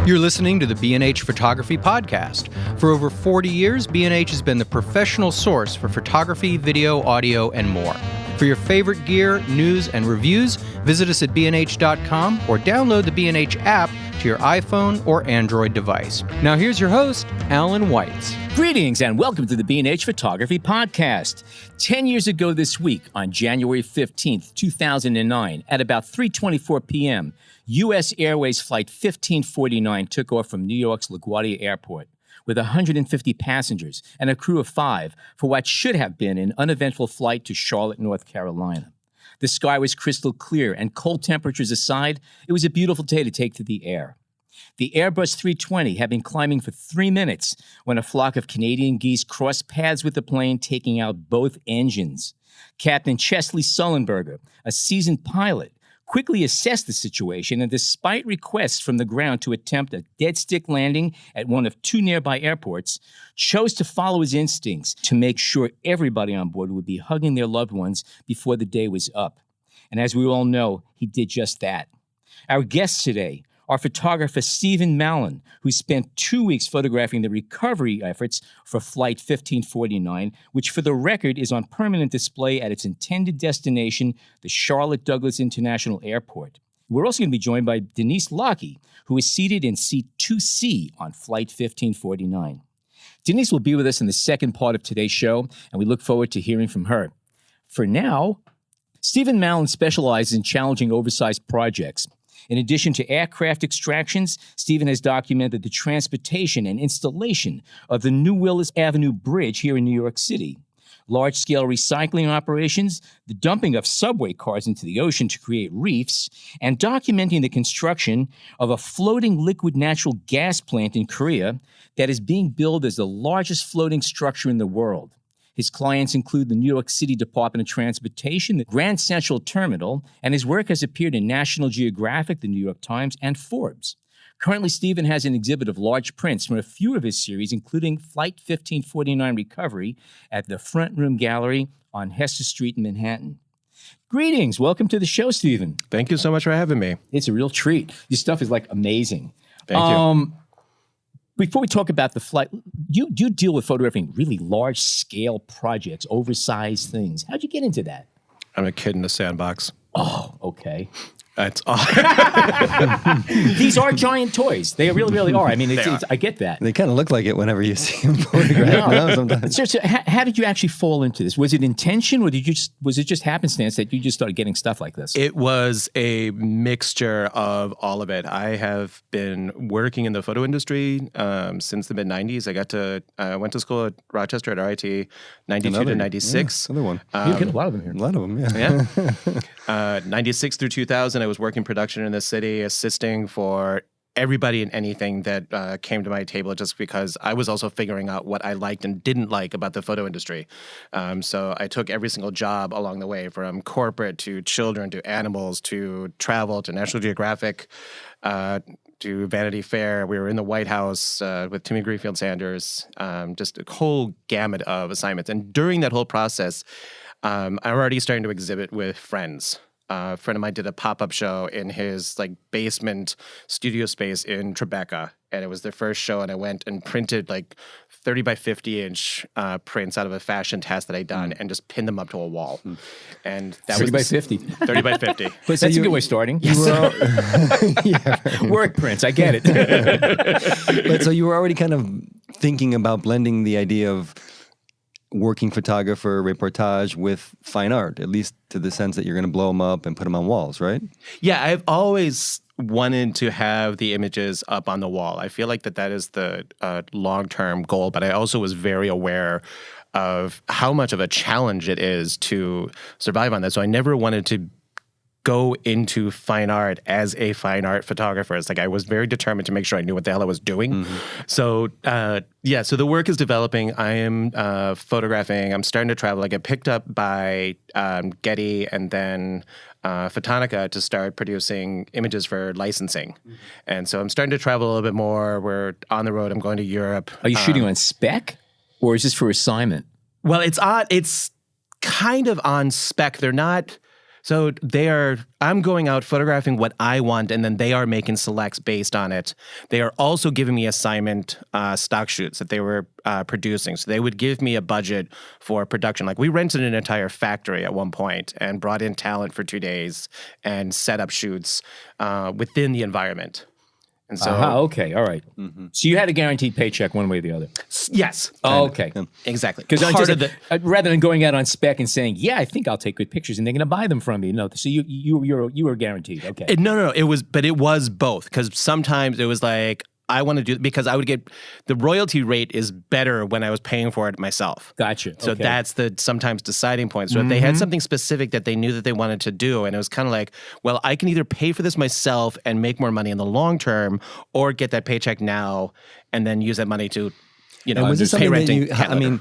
You're listening to the B&H Photography Podcast. For over 40 years, B&H has been the professional source for photography, video, audio, and more. For your favorite gear, news, and reviews, visit us at bnh.com or download the B&H app to your iPhone or Android device. Now here's your host, Alan Weitz. Greetings and welcome to the B&H Photography Podcast. 10 years ago this week, on January 15th, 2009, at about 3:24 p.m., U.S. Airways Flight 1549 took off from New York's LaGuardia Airport with 150 passengers and a crew of 5 for what should have been an uneventful flight to Charlotte, North Carolina. The sky was crystal clear, and cold temperatures aside, it was a beautiful day to take to the air. The Airbus 320 had been climbing for 3 minutes when a flock of Canadian geese crossed paths with the plane, taking out both engines. Captain Chesley Sullenberger, a seasoned pilot, quickly assessed the situation and, despite requests from the ground to attempt a dead-stick landing at one of 2 nearby airports, chose to follow his instincts to make sure everybody on board would be hugging their loved ones before the day was up. And as we all know, he did just that. Our guests today are photographer Stephen Mallon, who spent 2 weeks photographing the recovery efforts for Flight 1549, which for the record is on permanent display at its intended destination, the Charlotte Douglas International Airport. We're also going to be joined by Denise Lockie, who is seated in seat 2C on Flight 1549. Denise will be with us in the second part of today's show, and we look forward to hearing from her. For now, Stephen Mallon specializes in challenging oversized projects. In addition to aircraft extractions, Stephen has documented the transportation and installation of the New Willis Avenue Bridge here in New York City, large-scale recycling operations, the dumping of subway cars into the ocean to create reefs, and documenting the construction of a floating liquid natural gas plant in Korea that is being billed as the largest floating structure in the world. His clients include the New York City Department of Transportation, the Grand Central Terminal, and his work has appeared in National Geographic, the New York Times, and Forbes. Currently, Stephen has an exhibit of large prints from a few of his series, including Flight 1549 Recovery at the Front Room Gallery on Hester Street in Manhattan. Greetings. Welcome to the show, Stephen. Thank you so much for having me. It's a real treat. Your stuff is, amazing. Thank you. Before we talk about the flight, you deal with photographing really large-scale projects, oversized things. How'd you get into that? I'm a kid in a sandbox. Oh, okay. That's all. These are giant toys. They really, really are. I mean, I get that. They kind of look like it whenever you see them photographed now sometimes. So how did you actually fall into this? Was it intention, or was it just happenstance that you just started getting stuff like this? It was a mixture of all of it. I have been working in the photo industry since the mid-'90s. I went to school at Rochester at RIT, 92 to 96. Yeah, another one. You get a lot of them here. A lot of them, yeah. Yeah. 96 through 2000, I was working production in the city, assisting for everybody and anything that came to my table, just because I was also figuring out what I liked and didn't like about the photo industry. So I took every single job along the way, from corporate to children to animals to travel to National Geographic to Vanity Fair. We were in the White House with Timmy Greenfield Sanders, just a whole gamut of assignments. And during that whole process, I'm already starting to exhibit with friends. A friend of mine did a pop-up show in his basement studio space in Tribeca, and it was their first show, and I went and printed 30 by 50 inch prints out of a fashion test that I'd done and just pinned them up to a wall. And that 30 by 50. 30 by 50. But that's a good way of starting. Yes. Work prints, I get it. But so you were already kind of thinking about blending the idea of working photographer, reportage with fine art, at least to the sense that you're going to blow them up and put them on walls, right? Yeah, I've always wanted to have the images up on the wall. I feel like that is the long-term goal, but I also was very aware of how much of a challenge it is to survive on that. So I never wanted to go into fine art as a fine art photographer. It's I was very determined to make sure I knew what the hell I was doing. Mm-hmm. So, so the work is developing. I am photographing. I'm starting to travel. I get picked up by Getty and then Photonica to start producing images for licensing. Mm-hmm. And so I'm starting to travel a little bit more. We're on the road. I'm going to Europe. Are you shooting on spec, or is this for assignment? Well, it's kind of on spec. They're not So I'm going out photographing what I want, and then they are making selects based on it. They are also giving me assignment stock shoots that they were producing. So they would give me a budget for production. Like we rented an entire factory at one point and brought in talent for 2 days and set up shoots within the environment. And so, okay, all right. So you had a guaranteed paycheck one way or the other. yes. Oh, okay. Exactly. Because Part of rather than going out on spec and saying, "Yeah, I think I'll take good pictures," and they're going to buy them from me. No, so you were guaranteed. Okay. No. It was both. Because sometimes it was like I want to do because I would get the royalty rate is better when I was paying for it myself. Gotcha. So okay. that's the sometimes deciding point. So if they had something specific that they knew that they wanted to do, and it was kind of like, well, I can either pay for this myself and make more money in the long term, or get that paycheck now and then use that money to, And was this pay something renting.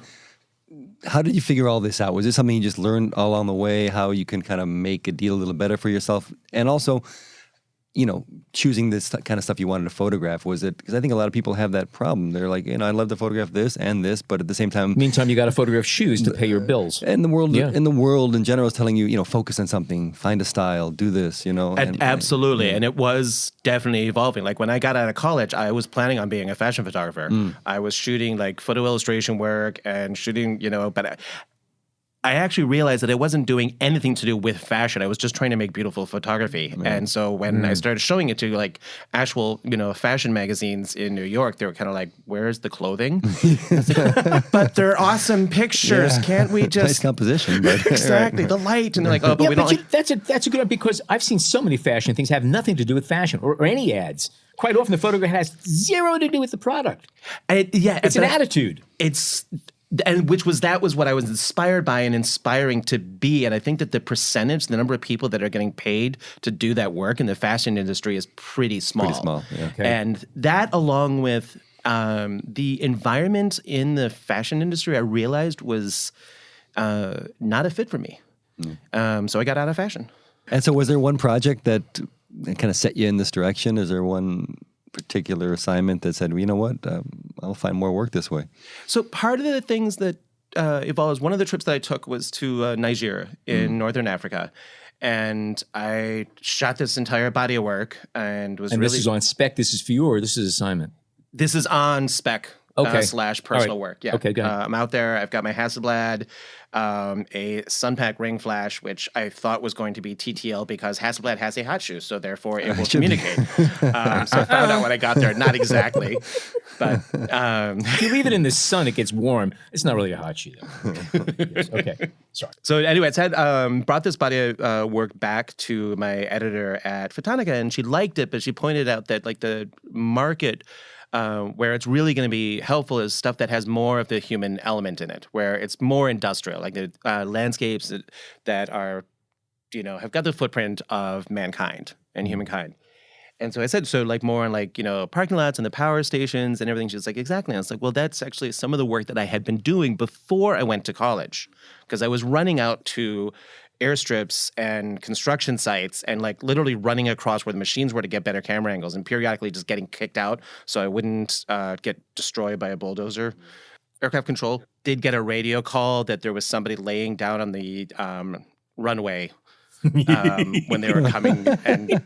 how did you figure all this out? Was this something you just learned along the way, how you can kind of make a deal a little better for yourself? And also, choosing this kind of stuff you wanted to photograph, was it, because I think a lot of people have that problem. They're like, I'd love to photograph this and this, but at the same time, meantime, you got to photograph shoes to pay your bills. And the world in general is telling you, focus on something, find a style, do this, Absolutely. And it was definitely evolving. Like when I got out of college, I was planning on being a fashion photographer. I was shooting like photo illustration work and shooting, but I actually realized that it wasn't doing anything to do with fashion. I was just trying to make beautiful photography. And so when I started showing it to like actual, fashion magazines in New York, they were kind of like, where's the clothing? But they're awesome pictures. Yeah. Can't we just... Nice composition. But, exactly. The light. And they're like, oh, but we don't... That's a good one, because I've seen so many fashion things have nothing to do with fashion or any ads. Quite often the photograph has zero to do with the product. It's an attitude. And that was what I was inspired by and inspiring to be. And I think that the number of people that are getting paid to do that work in the fashion industry is pretty small. Yeah. Okay. And that, along with the environment in the fashion industry, I realized was not a fit for me. So I got out of fashion. And so was there one project that kind of set you in this direction? Is there one particular assignment that said, well, you know what, I'll find more work this way? So part of the things that evolved, one of the trips that I took was to Nigeria in Northern Africa. And I shot this entire body of work and was this is on spec, this is for you, or this is assignment? This is on spec / personal work. Yeah. Okay, go ahead. I'm out there. I've got my Hasselblad, a Sunpack ring flash, which I thought was going to be TTL because Hasselblad has a hot shoe, so therefore it will communicate. So I found out when I got there, not exactly, but if you leave it in the sun, it gets warm. It's not really a hot shoe, though. Okay, sorry. So anyway, I brought this body of work back to my editor at Photonica, and she liked it, but she pointed out that like the market. Where it's really going to be helpful is stuff that has more of the human element in it, where it's more industrial, like the landscapes that are, have got the footprint of mankind and humankind. And so I said, so like more on like, parking lots and the power stations and everything. She's like, exactly. And I was like, well, that's actually some of the work that I had been doing before I went to college, because I was running out to airstrips and construction sites and like literally running across where the machines were to get better camera angles and periodically just getting kicked out so I wouldn't get destroyed by a bulldozer. Aircraft control did get a radio call that there was somebody laying down on the runway when they were coming. And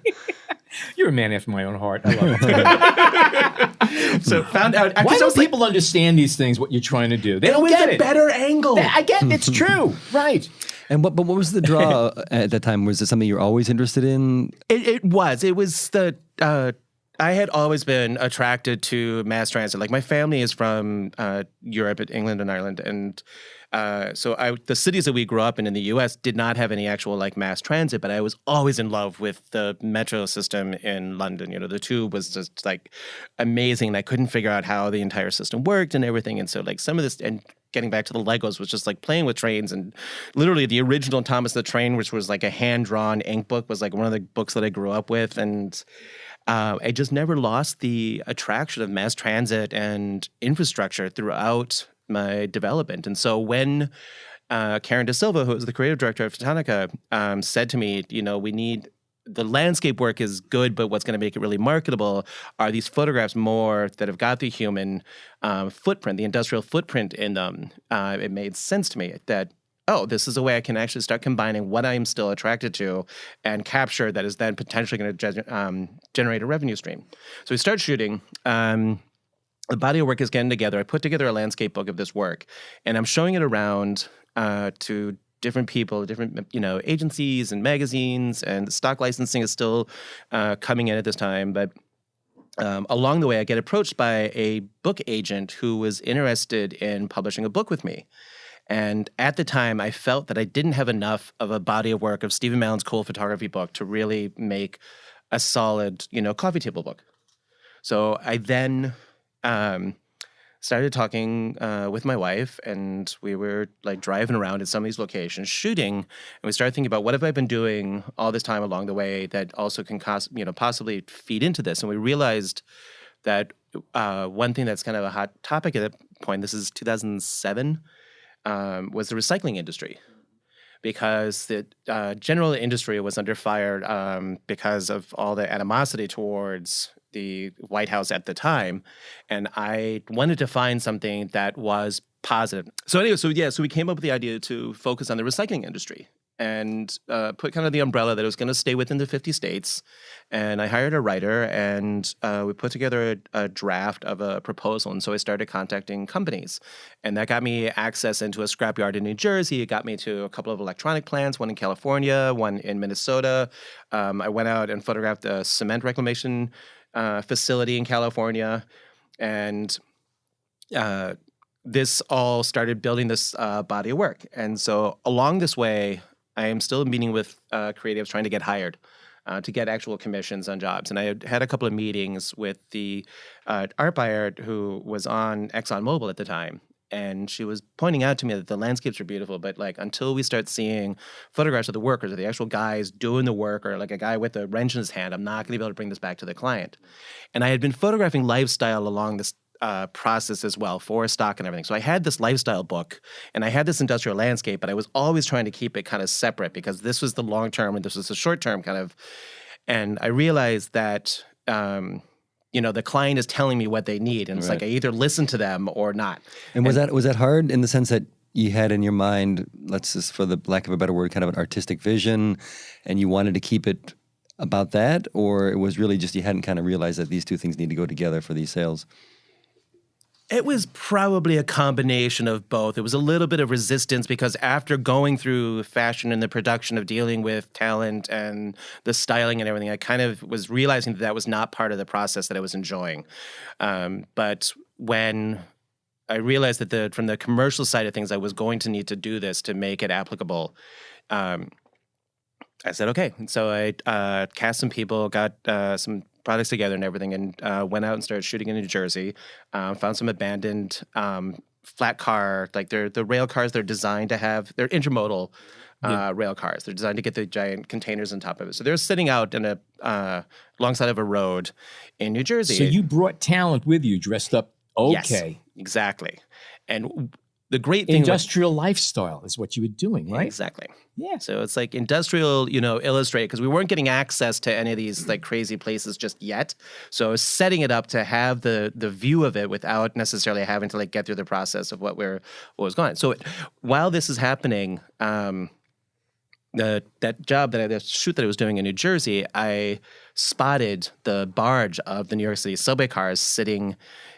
you're a man after my own heart. I love it. So found out. Why don't people understand these things, what you're trying to do? They don't get it. Better angle. I get it. It's true. Right. And what was the draw at that time? Was it something you were always interested in? It was. It was the... I had always been attracted to mass transit. Like my family is from Europe, England and Ireland. And so the cities that we grew up in the U.S. did not have any actual like mass transit, but I was always in love with the metro system in London. The tube was just like amazing. And I couldn't figure out how the entire system worked and everything. And so like some of this... and getting back to the Legos was just like playing with trains, and literally the original Thomas the Train, which was like a hand-drawn ink book, was like one of the books that I grew up with. And I just never lost the attraction of mass transit and infrastructure throughout my development. And so when Karen De Silva, who was the creative director of Photonica, said to me, we need... the landscape work is good, but what's going to make it really marketable are these photographs more that have got the human footprint, the industrial footprint in them. It made sense to me that oh, this is a way I can actually start combining what I'm still attracted to and capture that is then potentially going to generate a revenue stream. So we start shooting. The body of work is getting together. I put together a landscape book of this work, and I'm showing it around to different people, different agencies and magazines, and stock licensing is still coming in at this time. But along the way, I get approached by a book agent who was interested in publishing a book with me. And at the time, I felt that I didn't have enough of a body of work of Stephen Mallon's cool photography book to really make a solid, coffee table book. So I then started talking with my wife, and we were like driving around at some of these locations, shooting, and we started thinking about what have I been doing all this time along the way that also can possibly feed into this. And we realized that one thing that's kind of a hot topic at that point, this is 2007, was the recycling industry. Because the general industry was under fire because of all the animosity towards the White House at the time, and I wanted to find something that was positive. So anyway, so we came up with the idea to focus on the recycling industry and put kind of the umbrella that it was going to stay within the 50 states. And I hired a writer, and we put together a draft of a proposal. And so I started contacting companies, and that got me access into a scrapyard in New Jersey. It got me to a couple of electronic plants, one in California, one in Minnesota. I went out and photographed a cement reclamation facility in California, and this all started building this body of work. And so along this way, I am still meeting with creatives trying to get hired, to get actual commissions on jobs. And I had a couple of meetings with the art buyer who was on ExxonMobil at the time. And she was pointing out to me that the landscapes are beautiful, but like until we start seeing photographs of the workers or the actual guys doing the work, or like a guy with a wrench in his hand, I'm not going to be able to bring this back to the client. And I had been photographing lifestyle along this process as well for stock and everything. So I had this lifestyle book and I had this industrial landscape, but I was always trying to keep it kind of separate because this was the long term and this was the short term kind of. And I realized that the client is telling me what they need, and it's like I either listen to them or not. And was that hard in the sense that you had in your mind, let's just, for the lack of a better word, kind of an artistic vision, and you wanted to keep it about that, or it was really just you hadn't kind of realized that these two things need to go together for these sales? It was probably a combination of both. It was a little bit of resistance because after going through fashion and the production of dealing with talent and the styling and everything, I kind of was realizing that was not part of the process that I was enjoying. But when I realized that from the commercial side of things, I was going to need to do this to make it applicable, I said, okay. And so I cast some people, got some products together and everything, and went out and started shooting in New Jersey. Found some abandoned flat car, like they're the rail cars. They're designed to have, they're intermodal rail cars. They're designed to get the giant containers on top of it. So they're sitting out in alongside of a road in New Jersey. So you brought talent with you, dressed up. Okay, yes, exactly. And the great thing, industrial lifestyle is what you were doing, right? Exactly. Yeah. So it's like industrial, illustrated, because we weren't getting access to any of these like crazy places just yet. So I was setting it up to have the view of it without necessarily having to like get through the process of what was going on. So while this is happening, the shoot that I was doing in New Jersey, I spotted the barge of the New York City subway cars sitting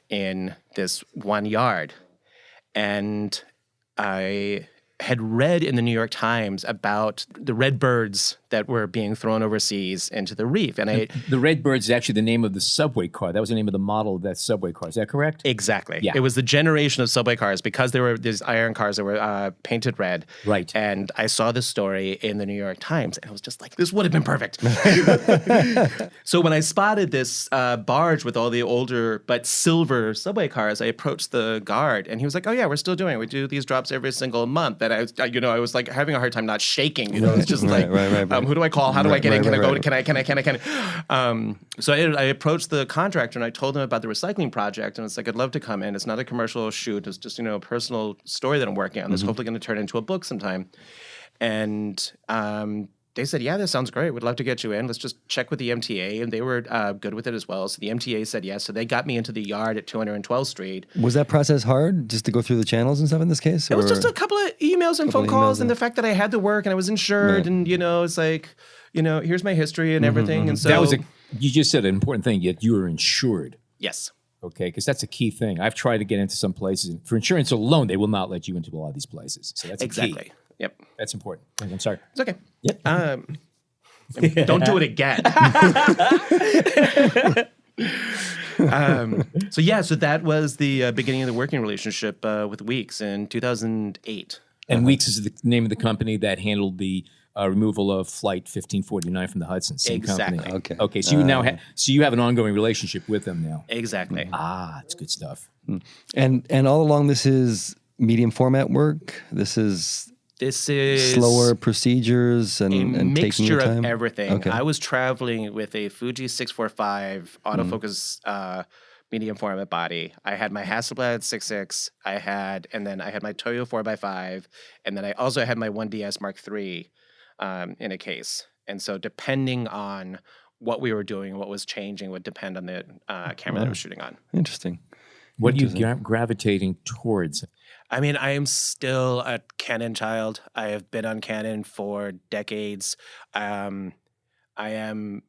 in this one yard. And I had read in the New York Times about the red birds that were being thrown overseas into the reef. And the red birds is actually the name of the subway car. That was the name of the model of that subway car. Is that correct? Exactly. Yeah. It was the generation of subway cars because there were these iron cars that were painted red. Right. And I saw this story in the New York Times, and I was just like, this would have been perfect. So when I spotted this barge with all the older but silver subway cars, I approached the guard, and he was like, oh yeah, we're still doing it. We do these drops every single month. And I was like having a hard time not shaking. It's just right. Who do I call? How do I get in? Can I go? Can I? So I approached the contractor and I told him about the recycling project, and it's like, I'd love to come in. It's not a commercial shoot. It's just a personal story that I'm working on. That's hopefully going to turn into a book sometime. And they said, yeah, this sounds great. We'd love to get you in. Let's just check with the MTA. And they were good with it as well. So the MTA said yes. So they got me into the yard at 212th Street. Was that process hard, just to go through the channels and stuff in this case? It was just a couple of emails and phone calls, and the fact that I had to work and I was insured, and it's like, here's my history and everything. And so that was you just said an important thing. Yet you were insured. Yes. Okay, because that's a key thing. I've tried to get into some places, and for insurance alone, they will not let you into a lot of these places. So that's exactly. A key. Yep. That's important. I'm sorry. It's okay. Yep. Don't do it again. So that was the beginning of the working relationship with Weeks in 2008. And Weeks is the name of the company that handled the removal of Flight 1549 from the Hudson. Same Exactly. company. Okay. So you now you have an ongoing relationship with them now. Exactly. It's good stuff. And all along, this is medium format work. This is slower procedures and taking mixture your time? of everything. Okay. I was traveling with a Fuji 645 autofocus medium format body. I had my Hasselblad 6.6. And then I had my Toyo 4x5, and then I also had my 1DS Mark III in a case. And so depending on what we were doing, what was changing would depend on the camera that I was shooting on. Interesting. What are you gravitating towards? I mean, I am still a Canon child. I have been on Canon for decades. I am,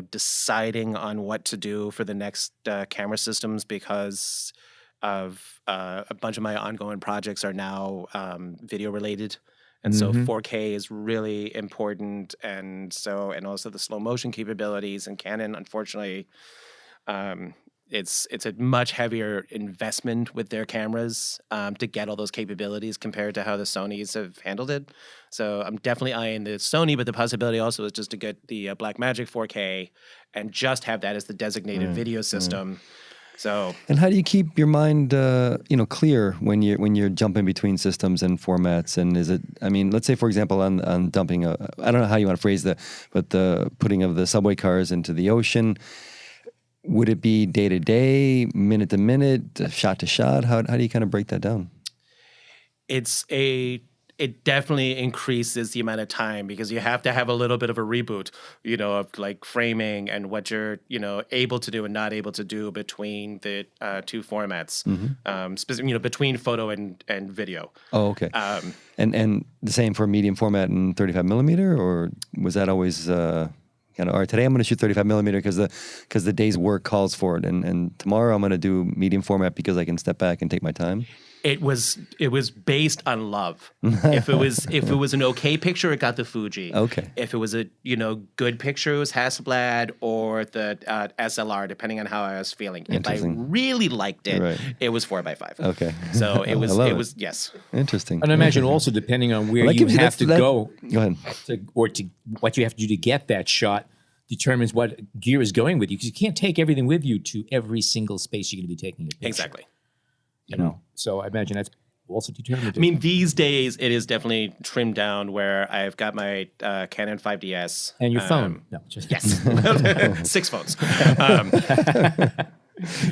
deciding on what to do for the next camera systems because of a bunch of my ongoing projects are now video related. And so 4K is really important. And also the slow motion capabilities, and Canon, unfortunately, it's a much heavier investment with their cameras to get all those capabilities compared to how the Sonys have handled it. So I'm definitely eyeing the Sony, but the possibility also is just to get the Blackmagic 4K and just have that as the designated video system. So, and how do you keep your mind, clear when you're jumping between systems and formats? And is it? I mean, let's say, for example, on dumping I don't know how you want to phrase but the putting of the subway cars into the ocean. Would it be day to day, minute to minute, shot to shot? How do you kind of break that down? It definitely increases the amount of time because you have to have a little bit of a reboot, of like framing and what you're, able to do and not able to do between the two formats, between photo and video. Oh, okay. And the same for medium format and 35 millimeter, or was that always all right, today I'm going to shoot 35 millimeter because the day's work calls for it, and tomorrow I'm going to do medium format because I can step back and take my time? It was based on love. If it was an okay picture, it got the Fuji. Okay. If it was a good picture, it was Hasselblad or the SLR, depending on how I was feeling. If I really liked it, it was 4x5. Okay. So it was yes. Interesting. And I imagine also depending on where you have to go. Go ahead. To what you have to do to get that shot determines what gear is going with you, because you can't take everything with you to every single space you're going to be taking a picture. Exactly. So I imagine that's also determined. I mean, these days it is definitely trimmed down where I've got my Canon 5DS. And your phone. No, just yes. 6 phones. I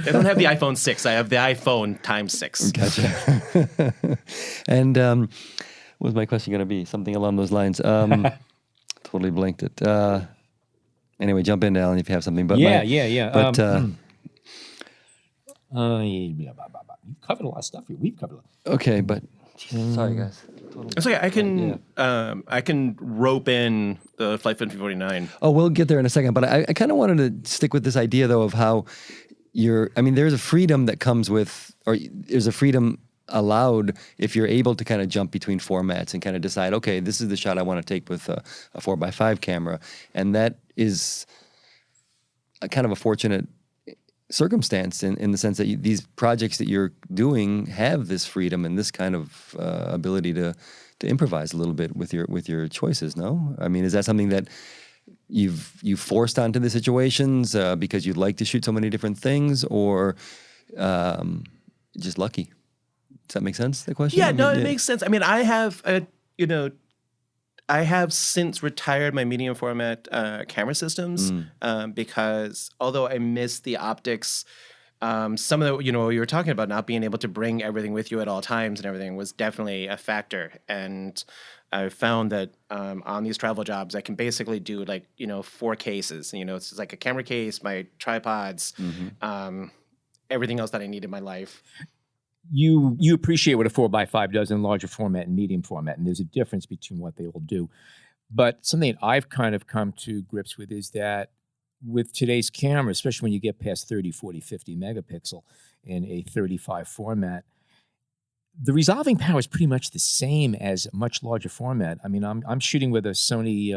don't have the iPhone 6. I have the iPhone times 6. Gotcha. And what was my question going to be? Something along those lines. Totally blanked it. Anyway, jump in, Alan, if you have something. But yeah. But you've covered a lot of stuff here. We've covered a lot. Okay, but sorry, guys. It's okay. I can rope in the Flight 1549. Oh, we'll get there in a second. But I kind of wanted to stick with this idea, though, of how there's a freedom that comes with, or there's a freedom allowed if you're able to kind of jump between formats and kind of decide, okay, this is the shot I want to take with a 4x5 camera. And that is a kind of a fortunate circumstance in the sense that these projects that you're doing have this freedom and this kind of ability to improvise a little bit with your choices. No, I mean, is that something that you've forced onto the situations because you'd like to shoot so many different things, or just lucky? Does that make sense? The question? Yeah, no, it makes sense. I mean, I have since retired my medium format camera systems because although I miss the optics, some of the, you were talking about not being able to bring everything with you at all times and everything was definitely a factor. And I found that on these travel jobs, I can basically do 4 cases. It's just like a camera case, my tripods, everything else that I need in my life. You appreciate what a 4x5 does in larger format and medium format, and there's a difference between what they all do. But something that I've kind of come to grips with is that with today's camera, especially when you get past 30, 40, 50 megapixel in a 35 format, the resolving power is pretty much the same as a much larger format. I mean, I'm shooting with a Sony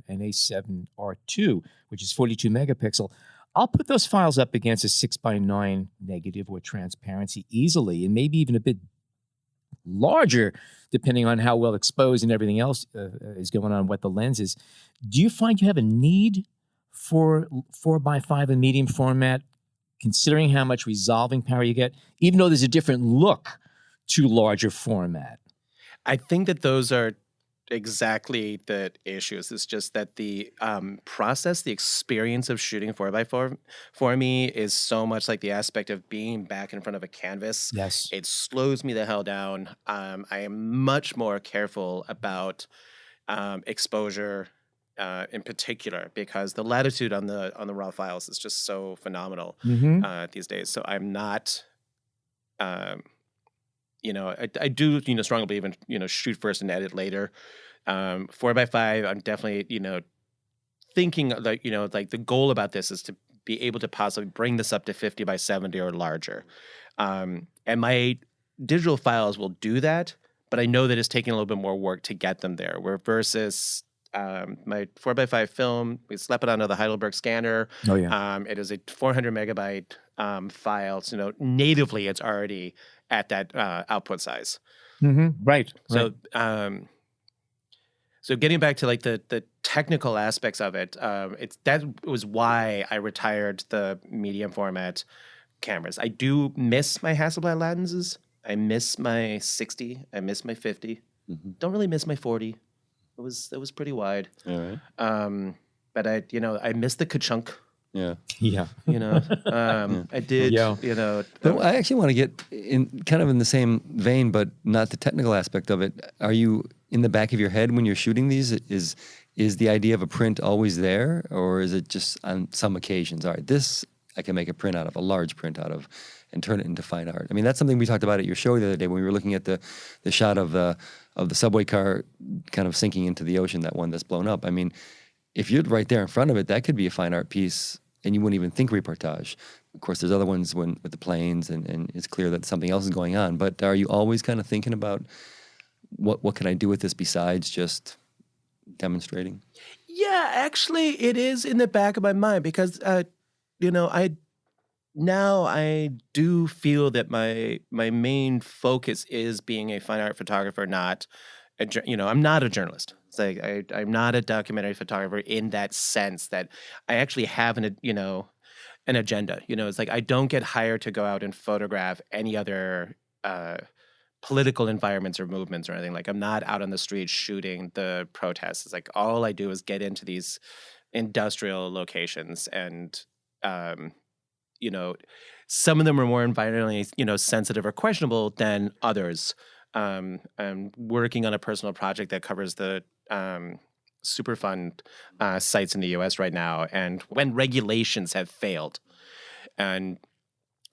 an A7R2, which is 42 megapixel. I'll put those files up against a 6x9 negative or transparency easily, and maybe even a bit larger, depending on how well exposed and everything else is going on, what the lens is. Do you find you have a need for 4x5 in medium format, considering how much resolving power you get, even though there's a different look to larger format? I think that those are exactly the issues. It's just that the process, the experience of shooting 4x4 for me is so much like the aspect of being back in front of a canvas. Yes. It slows me the hell down. I am much more careful about exposure in particular, because the latitude on the raw files is just so phenomenal these days. So I'm not, I do strongly believe in shoot first and edit later. 4x5, I'm definitely thinking like the goal about this is to be able to possibly bring this up to 50x70 or larger, and my digital files will do that, but I know that it's taking a little bit more work to get them there. Where versus my 4x5 film, we slap it onto the Heidelberg scanner. Oh, yeah. It is a 400 megabyte file. So, natively, it's already at that output size. Right. So, so getting back to the technical aspects of it, that was why I retired the medium format cameras. I do miss my Hasselblad lenses. I miss my 60. I miss my 50. Don't really miss my 40. It was pretty wide. All right. But I missed the ka-chunk. Yeah. Yeah. I did. But I actually want to get in kind of in the same vein, but not the technical aspect of it. Are you in the back of your head when you're shooting these? Is the idea of a print always there, or is it just on some occasions? All right, this I can make a print out of, a large print out of, and turn it into fine art. I mean, that's something we talked about at your show the other day when we were looking at the shot of the subway car kind of sinking into the ocean, that one that's blown up. I mean, if you're right there in front of it, that could be a fine art piece, and you wouldn't even think reportage. Of course, there's other ones with the planes, and it's clear that something else is going on. But are you always kind of thinking about what can I do with this besides just demonstrating? Yeah, actually, it is in the back of my mind because, I do feel that my main focus is being a fine art photographer, not I'm not a journalist. It's like I'm not a documentary photographer in that sense that I actually have an agenda. It's like I don't get hired to go out and photograph any other political environments or movements or anything. Like I'm not out on the street shooting the protests. It's like all I do is get into these industrial locations, and some of them are more environmentally sensitive or questionable than others. I'm working on a personal project that covers the Superfund sites in the U.S. right now, and when regulations have failed. And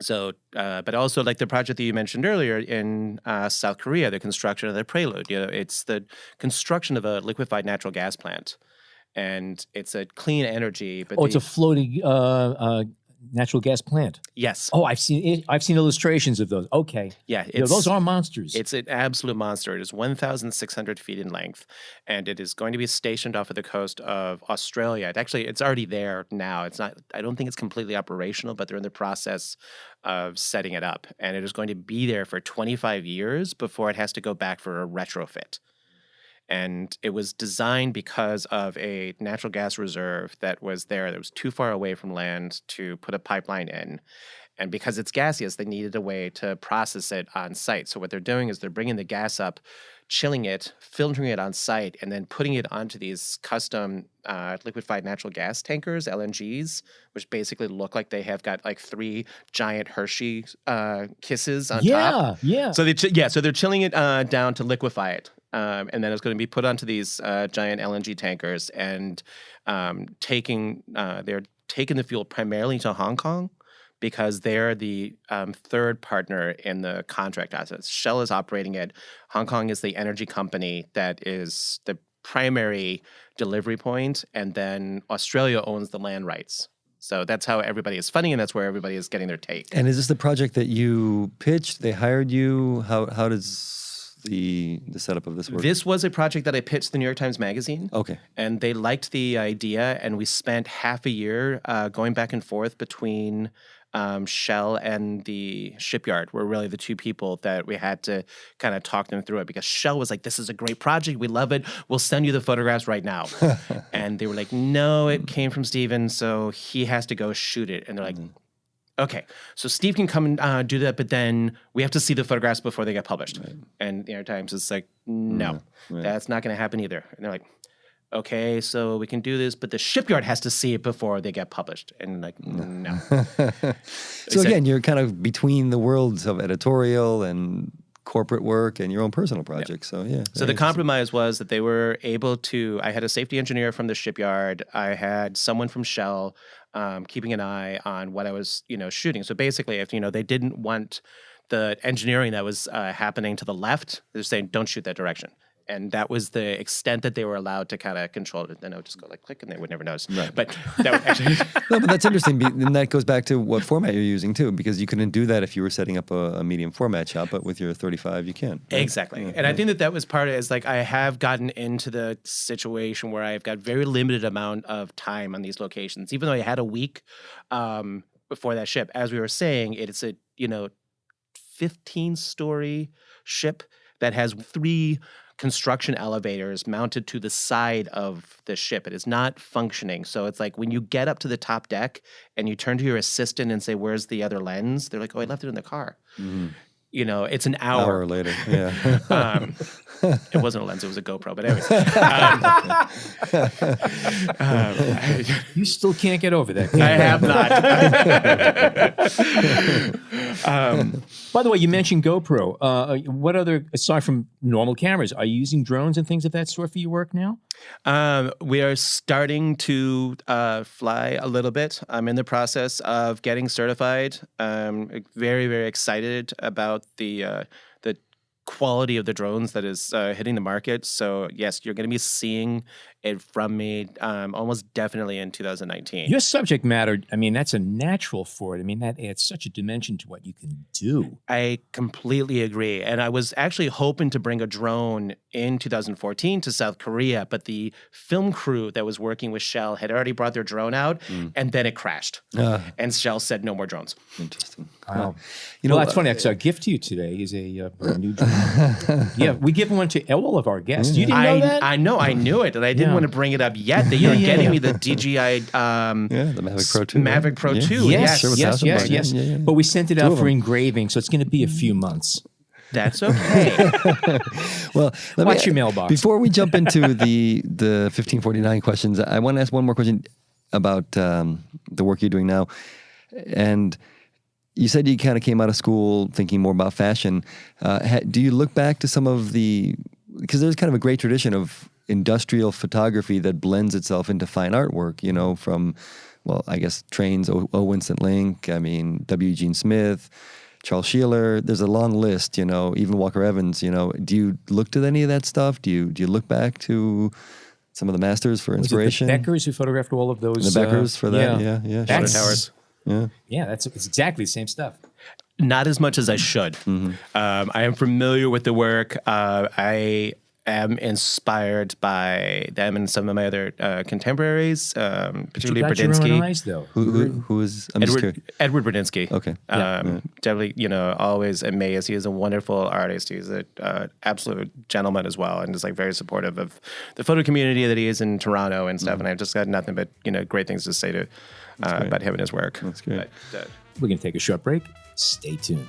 so, but also like the project that you mentioned earlier in South Korea, the construction of the Prelude. It's the construction of a liquefied natural gas plant, and it's a clean energy. But it's a floating natural gas plant. Yes. Oh, I've seen illustrations of those. Okay. Yeah. Those are monsters. It's an absolute monster. It is 1,600 feet in length, and it is going to be stationed off of the coast of Australia. It's already there now. It's not, I don't think it's completely operational, but they're in the process of setting it up, and it is going to be there for 25 years before it has to go back for a retrofit. And it was designed because of a natural gas reserve that was there that was too far away from land to put a pipeline in. And because it's gaseous, they needed a way to process it on site. So what they're doing is they're bringing the gas up chilling it, filtering it on site, and then putting it onto these custom liquefied natural gas tankers, LNGs, which basically look like they have got like 3 giant Hershey kisses on top. Yeah. So they're chilling it down to liquefy it. And then it's going to be put onto these giant LNG tankers and they're taking the fuel primarily to Hong Kong because they're the third partner in the contract assets. Shell is operating it. Hong Kong is the energy company that is the primary delivery point, and then Australia owns the land rights. So that's how everybody is funding, and that's where everybody is getting their take. And is this the project that you pitched? They hired you? How does the setup of this work? This was a project that I pitched to the New York Times Magazine. Okay. And they liked the idea, and we spent half a year going back and forth between Shell and the shipyard were really the two people that we had to kind of talk them through it, because Shell was like, this is a great project. We love it. We'll send you the photographs right now. And they were like, no, it came from Steven, so he has to go shoot it. And they're like, okay, so Steve can come and do that, but then we have to see the photographs before they get published. Right. And the New York Times is like, no, that's not going to happen either. And they're like, okay, so we can do this, but the shipyard has to see it before they get published. And like, no. So again, you're kind of between the worlds of editorial and corporate work and your own personal projects. So yeah. So the compromise was that they were able to, I had a safety engineer from the shipyard. I had someone from Shell keeping an eye on what I was, shooting. So basically, if, they didn't want the engineering that was happening to the left, they're saying, don't shoot that direction. And that was the extent that they were allowed to kind of control it. Then I would just go like click, and they would never notice. Right. But that would actually no, but that's interesting, and that goes back to what format you're using too, because you couldn't do that if you were setting up a medium format shot, but with your 35, you can. Right? Exactly. Yeah, and I think that was part of it. Is like I have gotten into the situation where I've got very limited amount of time on these locations, even though I had a week before that ship. As we were saying, it's a 15-story ship that has 3 construction elevators mounted to the side of the ship. It is not functioning. So it's like when you get up to the top deck and you turn to your assistant and say, where's the other lens? They're like, oh, I left it in the car. Mm-hmm. It's an hour later. Yeah. It wasn't a lens, it was a GoPro. But anyways. You still can't get over that. I have not. By the way, you mentioned GoPro. What other, aside from normal cameras, are you using drones and things of that sort for your work now? We are starting to fly a little bit. I'm in the process of getting certified. Very, very excited about the quality of the drones that is hitting the market. So yes, you're going to be seeing it from me almost definitely in 2019. Your subject matter, that's a natural for it. That adds such a dimension to what you can do. I completely agree. And I was actually hoping to bring a drone in 2014 to South Korea, but the film crew that was working with Shell had already brought their drone out, and then it crashed. And Shell said, no more drones. Interesting. Wow. That's funny. So a gift to you today is a new drone. Yeah, we give one to all of our guests. You didn't know that? I know. I knew it, and I didn't want to bring it up yet. That you're getting me the DJI the Mavic Pro 2. Mavic Pro 2. Yes. Yeah. But we sent it out for engraving, so it's going to be a few months. That's okay. Well, watch your mailbox. Before we jump into the 1549 questions, I want to ask one more question about the work you're doing now. And you said you kind of came out of school thinking more about fashion. Do you look back to some of because there's kind of a great tradition of industrial photography that blends itself into fine artwork, from, I guess Trains, O. Winston Link, W. Gene Smith, Charles Sheeler. There's a long list, even Walker Evans, Do you look to any of that stuff? Do you look back to some of the masters for inspiration? Was it the Beckers who photographed all of those? The Beckers for that, yeah. Towers. Yeah, it's exactly the same stuff. Not as much as I should. Mm-hmm. I am familiar with the work. I am inspired by them and some of my other contemporaries, particularly Brudzinski. Your own eyes, though. Who is Edward Brudzinski? Okay, definitely. Always amazed. He is a wonderful artist. He's an absolute gentleman as well, and is very supportive of the photo community that he is in Toronto and stuff. Mm-hmm. And I've just got nothing but great things to say about him and his work. That's great. We're going to take a short break. Stay tuned.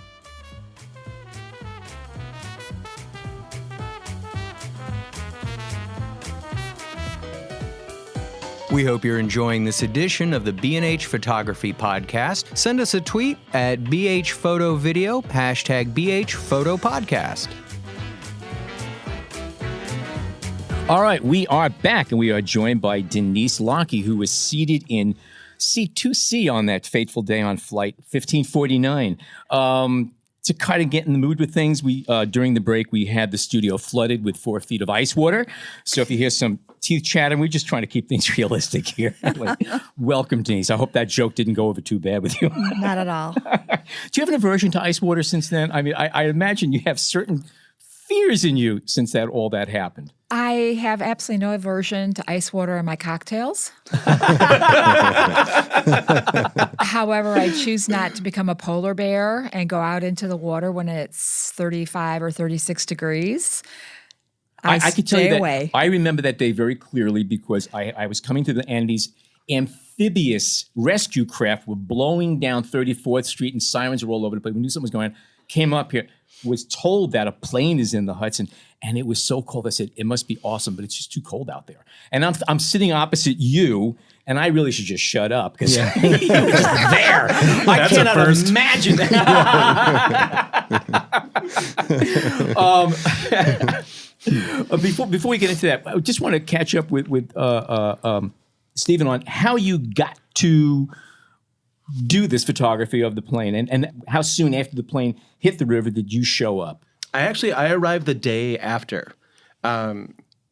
We hope you're enjoying this edition of the B&H Photography Podcast. Send us a tweet at BHPhotoVideo, #BHPhotoPodcast. All right, we are back, and we are joined by Denise Lockie, who was seated in seat 2C on that fateful day on flight 1549. To kind of get in the mood with things, we during the break, we had the studio flooded with 4 feet of ice water. So if you hear some teeth chattering, we're just trying to keep things realistic here. Welcome, Denise. I hope that joke didn't go over too bad with you. Not at all. Do you have an aversion to ice water since then? I mean, I imagine you have certain fears in you since all that happened. I have absolutely no aversion to ice water in my cocktails. However, I choose not to become a polar bear and go out into the water when it's 35 or 36 degrees. I can tell you that away. I remember that day very clearly because I was coming to the Andes. Amphibious rescue craft were blowing down 34th Street and sirens were all over the place. We knew something was going on. Came up here, was told that a plane is in the Hudson, and it was so cold. I said, it must be awesome, but it's just too cold out there. And I'm sitting opposite you, and I really should just shut up because you were just there. I cannot imagine that. Before we get into that, I just want to catch up with Stephen on how you got to do this photography of the plane, and how soon after the plane hit the river did you show up? I arrived the day after.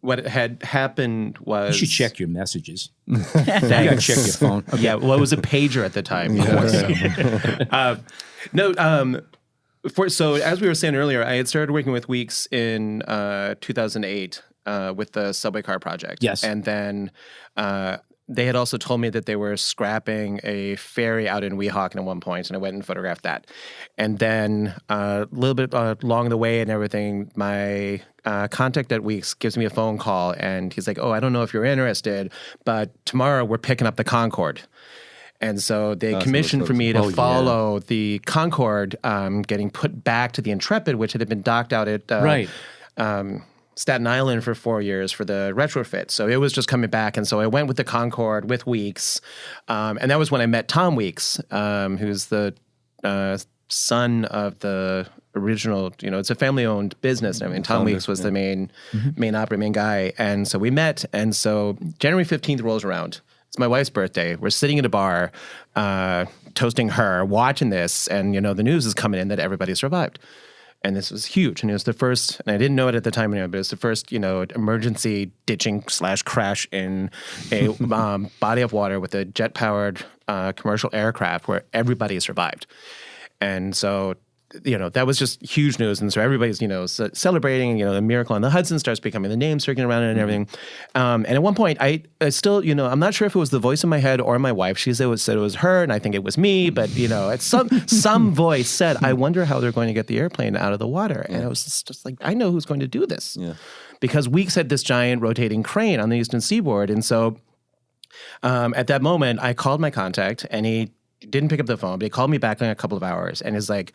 What had happened was... You should check your messages. You got to check your phone. Okay. Yeah, well, it was a pager at the time. So as we were saying earlier, I had started working with Weeks in 2008 with the subway car project. Yes. And then they had also told me that they were scrapping a ferry out in Weehawken at one point, and I went and photographed that. And then a little bit along the way and everything, my contact at Weeks gives me a phone call, and he's like, oh, I don't know if you're interested, but tomorrow we're picking up the Concorde. And so they commissioned for me to follow the Concorde getting put back to the Intrepid, which had been docked out at Staten Island for 4 years for the retrofit. So it was just coming back. And so I went with the Concorde with Weeks. And that was when I met Tom Weeks, who's the son of the original, it's a family-owned business. I mean, Tom Weeks was the main guy. And so we met. And so January 15th rolls around. It's my wife's birthday. We're sitting at a bar, toasting her, watching this, and, the news is coming in that everybody survived. And this was huge. And it was the first, and I didn't know it at the time, but it was the first, emergency ditching / crash in a body of water with a jet-powered commercial aircraft where everybody survived. And so, that was just huge news. And so everybody's, celebrating, the miracle on the Hudson starts becoming the name circling around it and everything. And at one point, I still, I'm not sure if it was the voice in my head or my wife. She said it was her, and I think it was me. But, it's some voice said, I wonder how they're going to get the airplane out of the water. And I was just like, I know who's going to do this. Yeah. Because Weeks had this giant rotating crane on the Eastern Seaboard. And so at that moment, I called my contact, and he didn't pick up the phone, but he called me back in a couple of hours and is like,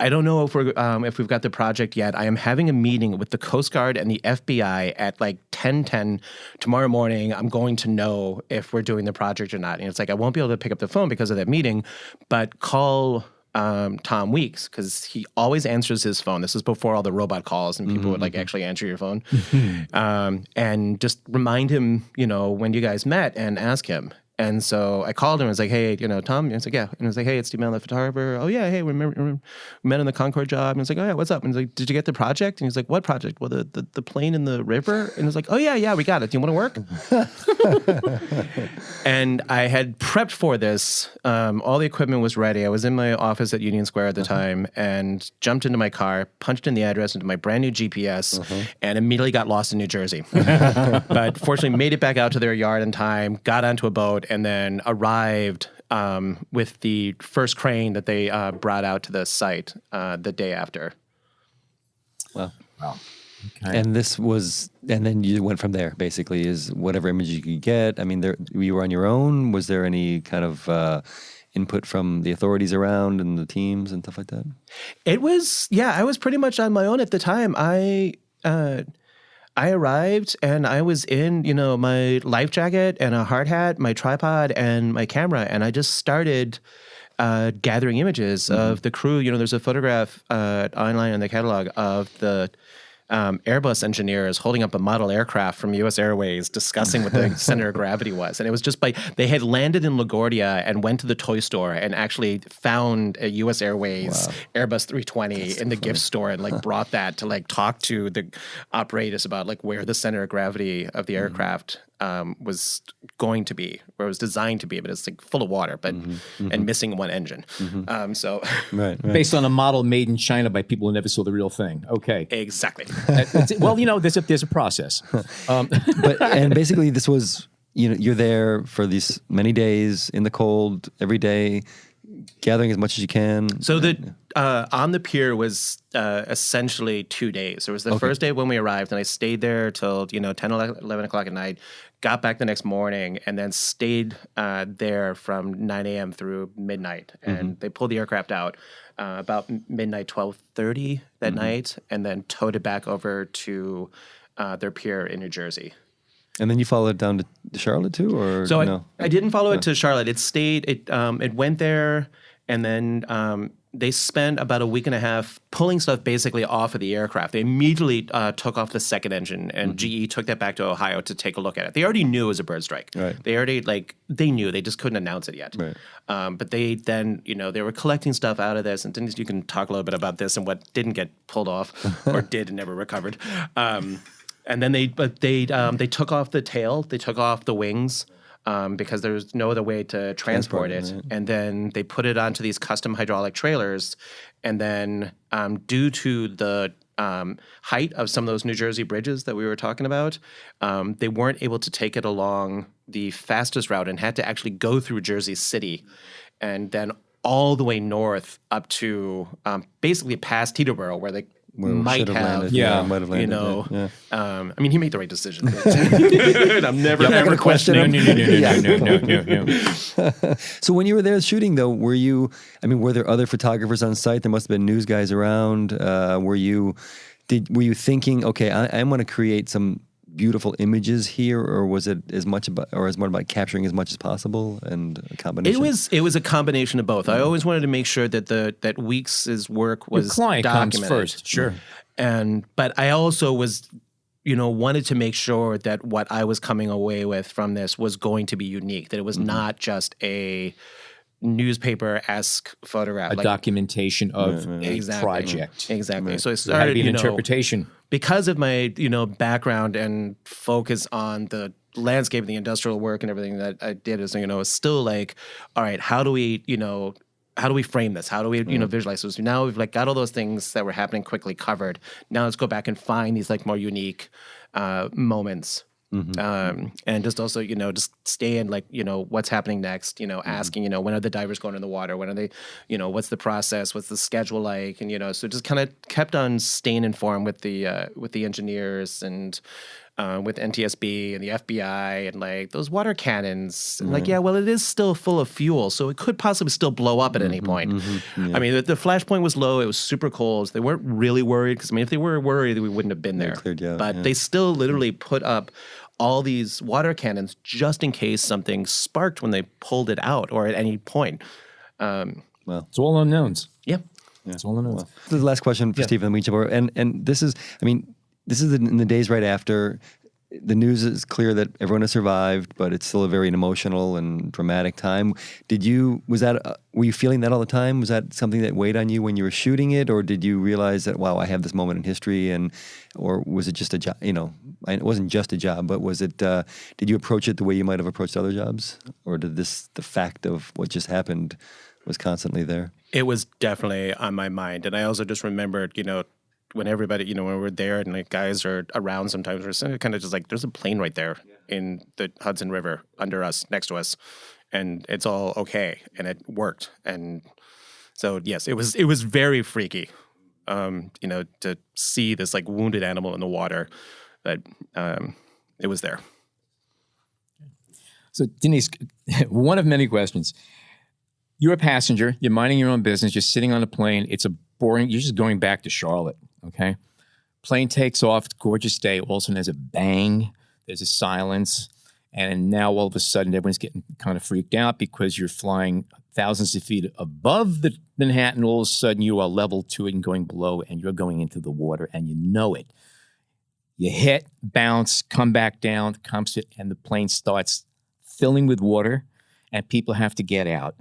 I don't know if we've got the project yet. I am having a meeting with the Coast Guard and the FBI at like 10:10 tomorrow morning. I'm going to know if we're doing the project or not. And it's like, I won't be able to pick up the phone because of that meeting, but call Tom Weeks, because he always answers his phone. This is before all the robot calls and people would like actually answer your phone. And just remind him, when you guys met, and ask him. And so I called him and was like, hey, Tom? And I was like, yeah. And I was like, hey, it's Steve Mallon, the photographer. Oh, yeah, hey, we met on the Concorde job. And I was like, oh, yeah, what's up? And he's like, did you get the project? And he's like, what project? Well, the plane in the river? And I was like, oh, yeah, we got it. Do you want to work? And I had prepped for this. All the equipment was ready. I was in my office at Union Square at the time and jumped into my car, punched in the address into my brand new GPS, and immediately got lost in New Jersey. But fortunately made it back out to their yard in time, got onto a boat, and then arrived with the first crane that they brought out to the site the day after. Wow. Okay. And then you went from there, basically, is whatever image you could get. I mean, you were on your own. Was there any kind of input from the authorities around and the teams and stuff like that? It was, I was pretty much on my own at the time. I arrived and I was in, my life jacket and a hard hat, my tripod and my camera. And I just started gathering images of the crew. There's a photograph online in the catalog of the Airbus engineers holding up a model aircraft from U.S. Airways discussing what the center of gravity was. And it was just they had landed in LaGuardia and went to the toy store and actually found a U.S. Airways Airbus 320 in the gift store and brought that to talk to the operators about where the center of gravity of the aircraft was going to be, or it was designed to be, but it's full of water, but and missing one engine. So Right. Based on a model made in China by people who never saw the real thing. Okay. exactly. Well, there's a process. And basically this was, you're there for these many days in the cold every day, gathering as much as you can. So the on the pier was essentially 2 days. There was the first day when we arrived, and I stayed there till 10, 11 o'clock at night, got back the next morning, and then stayed there from 9 a.m. through midnight. And they pulled the aircraft out about midnight, 12:30 that night, and then towed it back over to their pier in New Jersey. And then you followed down to Charlotte too, or So no? I didn't follow it to Charlotte. It stayed. It went there, and then they spent about a week and a half pulling stuff basically off of the aircraft. They immediately took off the second engine, and GE took that back to Ohio to take a look at it. They already knew it was a bird strike. Right. They already they knew. They just couldn't announce it yet. Right. But they then they were collecting stuff out of this, and Denise, you can talk a little bit about this and what didn't get pulled off or did and never recovered. And then they took off the tail, they took off the wings because there was no other way to transport it. Right. And then they put it onto these custom hydraulic trailers. And then due to the height of some of those New Jersey bridges that we were talking about, they weren't able to take it along the fastest route and had to actually go through Jersey City and then all the way north up to basically past Teterboro, where they might have, might have landed. Yeah. I mean, he made the right decision. I'm never ever questioning. No. So when you were there shooting, though, were there other photographers on site? There must have been news guys around. Were you thinking, okay, I'm going to create some beautiful images here, or was it as much about capturing as much as possible and a combination? It was a combination of both. I always wanted to make sure that that Weeks' work was Your client documented comes first, sure. But I also was, wanted to make sure that what I was coming away with from this was going to be unique. That it was not just a newspaper-esque photograph, A documentation of a project. Exactly. Right. So I There had to started, be an interpretation. because of my background and focus on the landscape, the industrial work, and everything that I did, is it's still all right, how do we frame this? How do we visualize this? Now we've got all those things that were happening quickly covered. Now let's go back and find these more unique moments. And just also, just stay in what's happening next, asking, when are the divers going in the water? When are they, what's the process? What's the schedule like? And, so just kind of kept on staying informed with the engineers and with NTSB and the FBI and those water cannons. And well, it is still full of fuel, so it could possibly still blow up at any point. I mean, the flash point was low. It was super cold. So they weren't really worried because, if they were worried, we wouldn't have been there. Cleared you out, But they still literally put up all these water cannons just in case something sparked when they pulled it out or at any point. It's all unknowns. Yeah. It's all unknowns. This is the last question for Stephen. And this is, this is in the days right after. The news is clear that everyone has survived, but it's still a very emotional and dramatic time. Were you feeling that all the time? Was that something that weighed on you when you were shooting it, or did you realize that, wow, I have this moment in history, or was it just a job? It wasn't just a job, but was it? Did you approach it the way you might have approached other jobs, or did the fact of what just happened was constantly there? It was definitely on my mind, and I also just remembered, when everybody, when we're there and guys are around, sometimes we're kind of just there's a plane right there in the Hudson River under us, next to us, and it's all okay, and it worked. And so, yes, it was very freaky, to see this wounded animal in the water, that it was there. So, Denise, one of many questions. You're a passenger, you're minding your own business, you're sitting on a plane, it's a boring, you're just going back to Charlotte, okay? Plane takes off, gorgeous day. All of a sudden, there's a bang, there's a silence. And now all of a sudden, everyone's getting kind of freaked out because you're flying thousands of feet above the Manhattan. All of a sudden, you are level to it and going below, and you're going into the water, and you know it. You hit, bounce, come back down, and the plane starts filling with water, and people have to get out.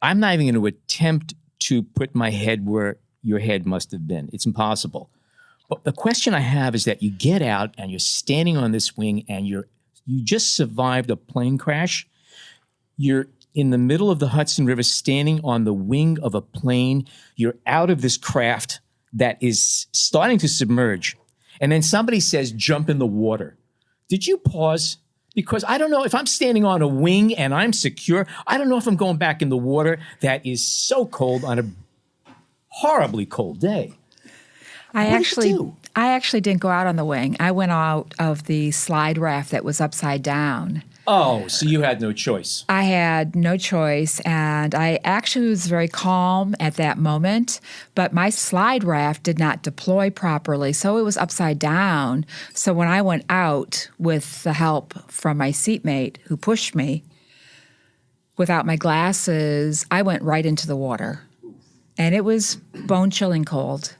I'm not even going to attempt to put my head where your head must have been. It's impossible. But the question I have is that you get out and you're standing on this wing and you just survived a plane crash. You're in the middle of the Hudson River standing on the wing of a plane. You're out of this craft that is starting to submerge. And then somebody says, jump in the water. Did you pause? Because I don't know if I'm standing on a wing and I'm secure. I don't know if I'm going back in the water that is so cold on a horribly cold day. I actually didn't go out on the wing. I went out of the slide raft that was upside down. Oh, so you had no choice. I had no choice, and I actually was very calm at that moment, but my slide raft did not deploy properly, so it was upside down. So when I went out with the help from my seatmate who pushed me, without my glasses, I went right into the water. And it was bone-chilling cold.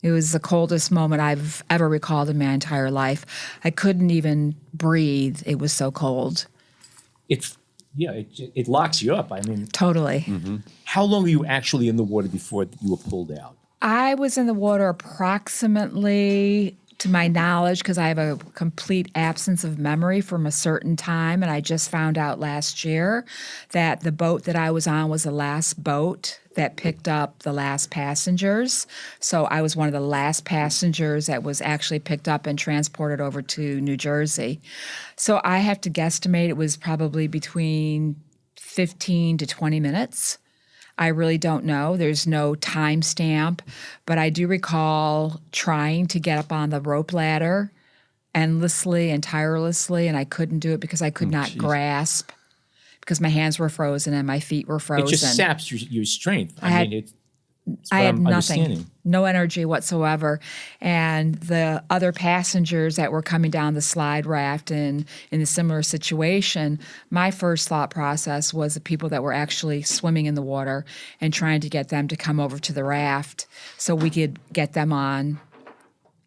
It was the coldest moment I've ever recalled in my entire life. I couldn't even breathe. It was so cold. It locks you up. I mean, Totally. how long were you actually in the water before you were pulled out? I was in the water approximately, to my knowledge, because I have a complete absence of memory from a certain time, and I just found out last year that the boat that I was on was the last boat that picked up the last passengers. So I was one of the last passengers that was actually picked up and transported over to New Jersey. So I have to guesstimate it was probably between 15 to 20 minutes. I really don't know. There's no time stamp, but I do recall trying to get up on the rope ladder endlessly and tirelessly, and I couldn't do it because I could not grasp, because my hands were frozen and my feet were frozen. It just saps your strength. I had nothing, no energy whatsoever. And the other passengers that were coming down the slide raft and in a similar situation, my first thought process was the people that were actually swimming in the water and trying to get them to come over to the raft so we could get them on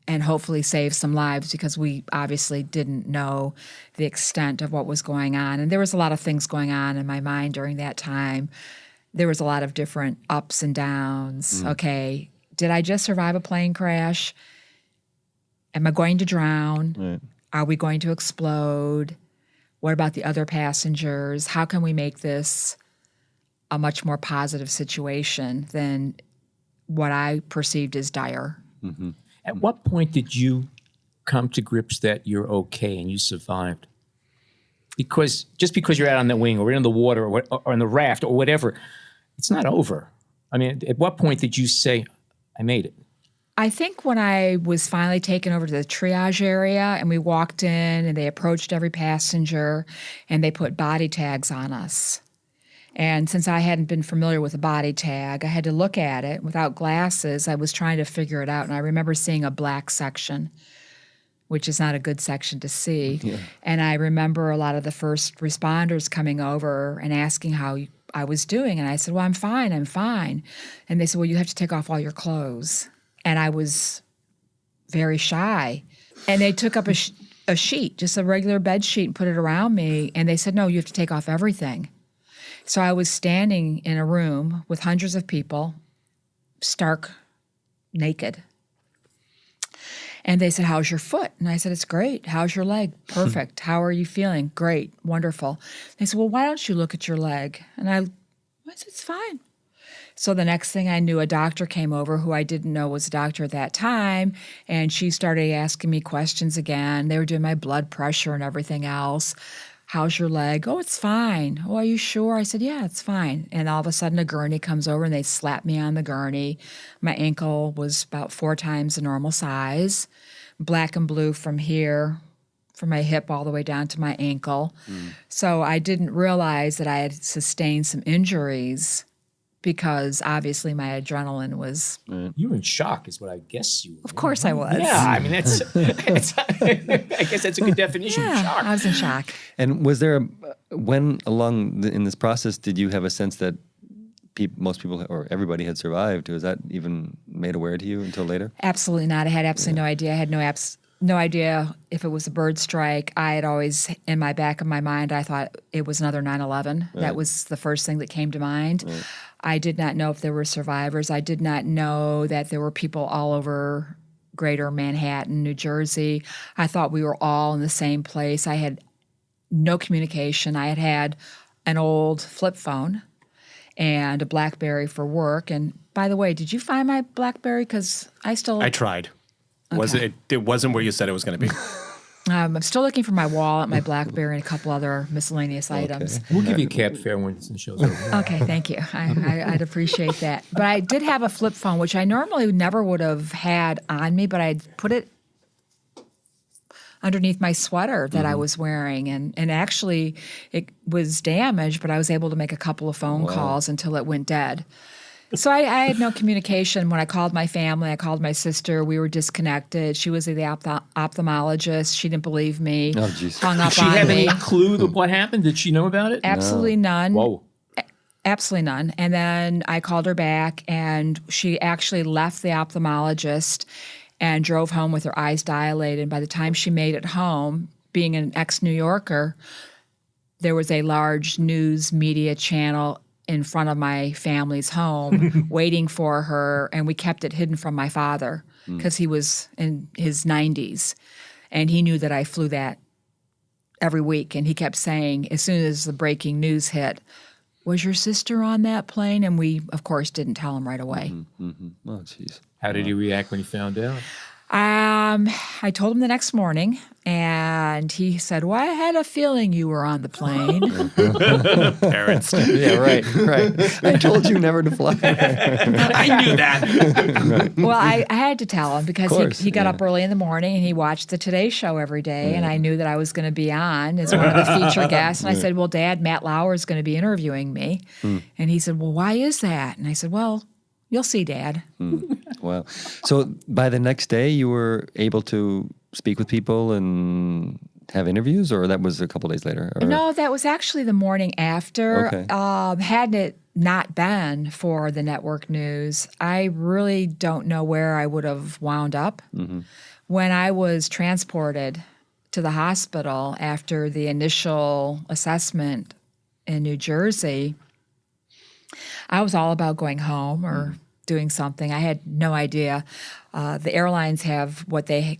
and hopefully save some lives, because we obviously didn't know the extent of what was going on. And there was a lot of things going on in my mind during that time. There was a lot of different ups and downs. Okay, did I just survive a plane crash? Am I going to drown? Right. Are we going to explode? What about the other passengers? How can we make this a much more positive situation than what I perceived as dire? At what point did you come to grips that you're okay and you survived? Because just because you're out on the wing or in the water or in the raft or whatever, it's not over. I mean, at what point did you say, I made it? I think when I was finally taken over to the triage area and we walked in and they approached every passenger and they put body tags on us. And since I hadn't been familiar with a body tag, I had to look at it. Without glasses, I was trying to figure it out. And I remember seeing a black section, which is not a good section to see. Yeah. And I remember a lot of the first responders coming over and asking how I was doing. And I said, well, I'm fine. And they said, well, you have to take off all your clothes. And I was very shy. And they took up a sheet, just a regular bed sheet, and put it around me. And they said, no, you have to take off everything. So I was standing in a room with hundreds of people, stark naked. And they said, how's your foot? And I said, it's great. How's your leg? Perfect. How are you feeling? Great. Wonderful. They said, well, why don't you look at your leg? And I said, it's fine. So the next thing I knew, a doctor came over who I didn't know was a doctor at that time, and she started asking me questions again. They were doing my blood pressure and everything else. How's your leg? Oh, it's fine. Oh, are you sure? I said, yeah, it's fine. And all of a sudden a gurney comes over and they slap me on the gurney. My ankle was about 4 times the normal size, black and blue from here, from my hip all the way down to my ankle. So I didn't realize that I had sustained some injuries because obviously my adrenaline was. You were in shock, is what I guess you were. Of course I was. Yeah, I mean, I guess that's a good definition of Yeah, shock. I was in shock. And was there, when in this process, did you have a sense that most people or everybody had survived? Was that even made aware to you until later? Absolutely not. I had absolutely no idea. I had no idea if it was a bird strike. I had always, in my back of my mind, I thought it was another 9/11. Right. That was the first thing that came to mind. Right. I did not know if there were survivors. I did not know that there were people all over greater Manhattan, New Jersey. I thought we were all in the same place. I had no communication. I had an old flip phone and a BlackBerry for work. And by the way, did you find my BlackBerry? Because I tried. Okay. It wasn't where you said it was going to be. I'm still looking for my wallet, my BlackBerry, and a couple other miscellaneous items. We'll give you a cab fare when the show's over. Okay, thank you. I'd appreciate that. But I did have a flip phone, which I normally never would have had on me, but I'd put it underneath my sweater that I was wearing. And actually, it was damaged, but I was able to make a couple of phone calls until it went dead. So I had no communication. When I called my family, I called my sister. We were disconnected. She was the ophthalmologist. She didn't believe me. Oh, geez. Hung up Did she on have me. any clue of what happened? Did she know about it? Absolutely none. Whoa. Absolutely none. And then I called her back, and she actually left the ophthalmologist and drove home with her eyes dilated. And by the time she made it home, being an ex-New Yorker, there was a large news media channel in front of my family's home waiting for her, and we kept it hidden from my father because he was in his 90s, and he knew that I flew that every week, and he kept saying, as soon as the breaking news hit, was your sister on that plane? And we, of course, didn't tell him right away. Oh, jeez. How did he react when he found out? I told him the next morning, and he said, well, I had a feeling you were on the plane. Parents. Yeah, right. I told you never to fly. I knew that. Well, I had to tell him because he got up early in the morning and he watched the Today Show every day, and I knew that I was going to be on as one of the feature guests. And I said, well, Dad, Matt Lauer is going to be interviewing me. And he said, well, why is that? And I said, well, you'll see, Dad. Wow. So by the next day, you were able to speak with people and have interviews, or that was a couple days later? Or? No, that was actually the morning after. Okay. Had it not been for the network news, I really don't know where I would have wound up. When I was transported to the hospital after the initial assessment in New Jersey, I was all about going home or doing something. I had no idea. The airlines have what they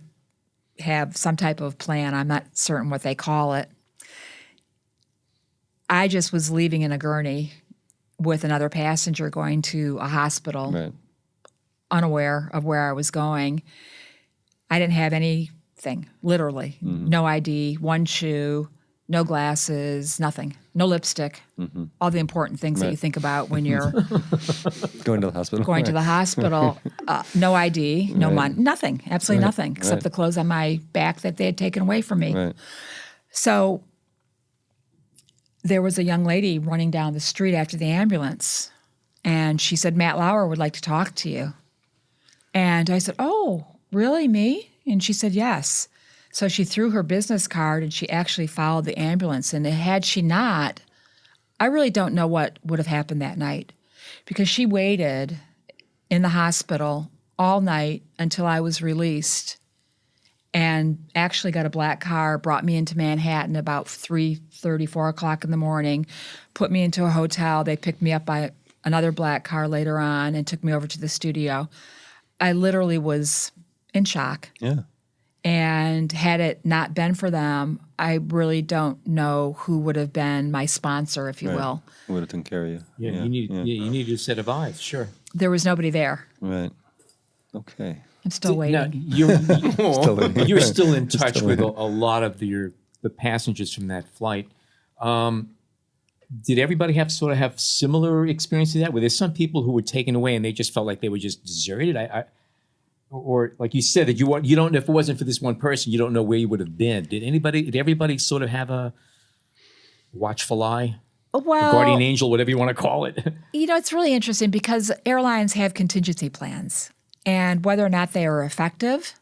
have, some type of plan. I'm not certain what they call it. I just was leaving in a gurney with another passenger going to a hospital, unaware of where I was going. I didn't have anything, literally. No ID, one shoe, no glasses, nothing, no lipstick, all the important things that you think about when you're going to the hospital. Going to the hospital, no ID, no money, nothing, absolutely nothing, except the clothes on my back that they had taken away from me. So there was a young lady running down the street after the ambulance, and she said, Matt Lauer would like to talk to you. And I said, oh, really, me? And she said, yes. So she threw her business card, and she actually followed the ambulance. And had she not, I really don't know what would have happened that night, because she waited in the hospital all night until I was released, and actually got a black car, brought me into Manhattan about 3:30, 4 o'clock in the morning, put me into a hotel. They picked me up by another black car later on and took me over to the studio. I literally was in shock. Yeah. And had it not been for them, I really don't know who would have been my sponsor, if you will. Who would have taken care of you. You needed a set of eyes, sure. There was nobody there. Right. Okay. I'm still waiting. Now, you're still in touch with a lot of the passengers from that flight. Did everybody have similar experience to that? Were there some people who were taken away and they just felt like they were just deserted? Or like you said, that you don't know, if it wasn't for this one person, you don't know where you would have been. Did everybody sort of have a watchful eye? Well, guardian angel, whatever you want to call it. it's really interesting because airlines have contingency plans, and whether or not they are effective,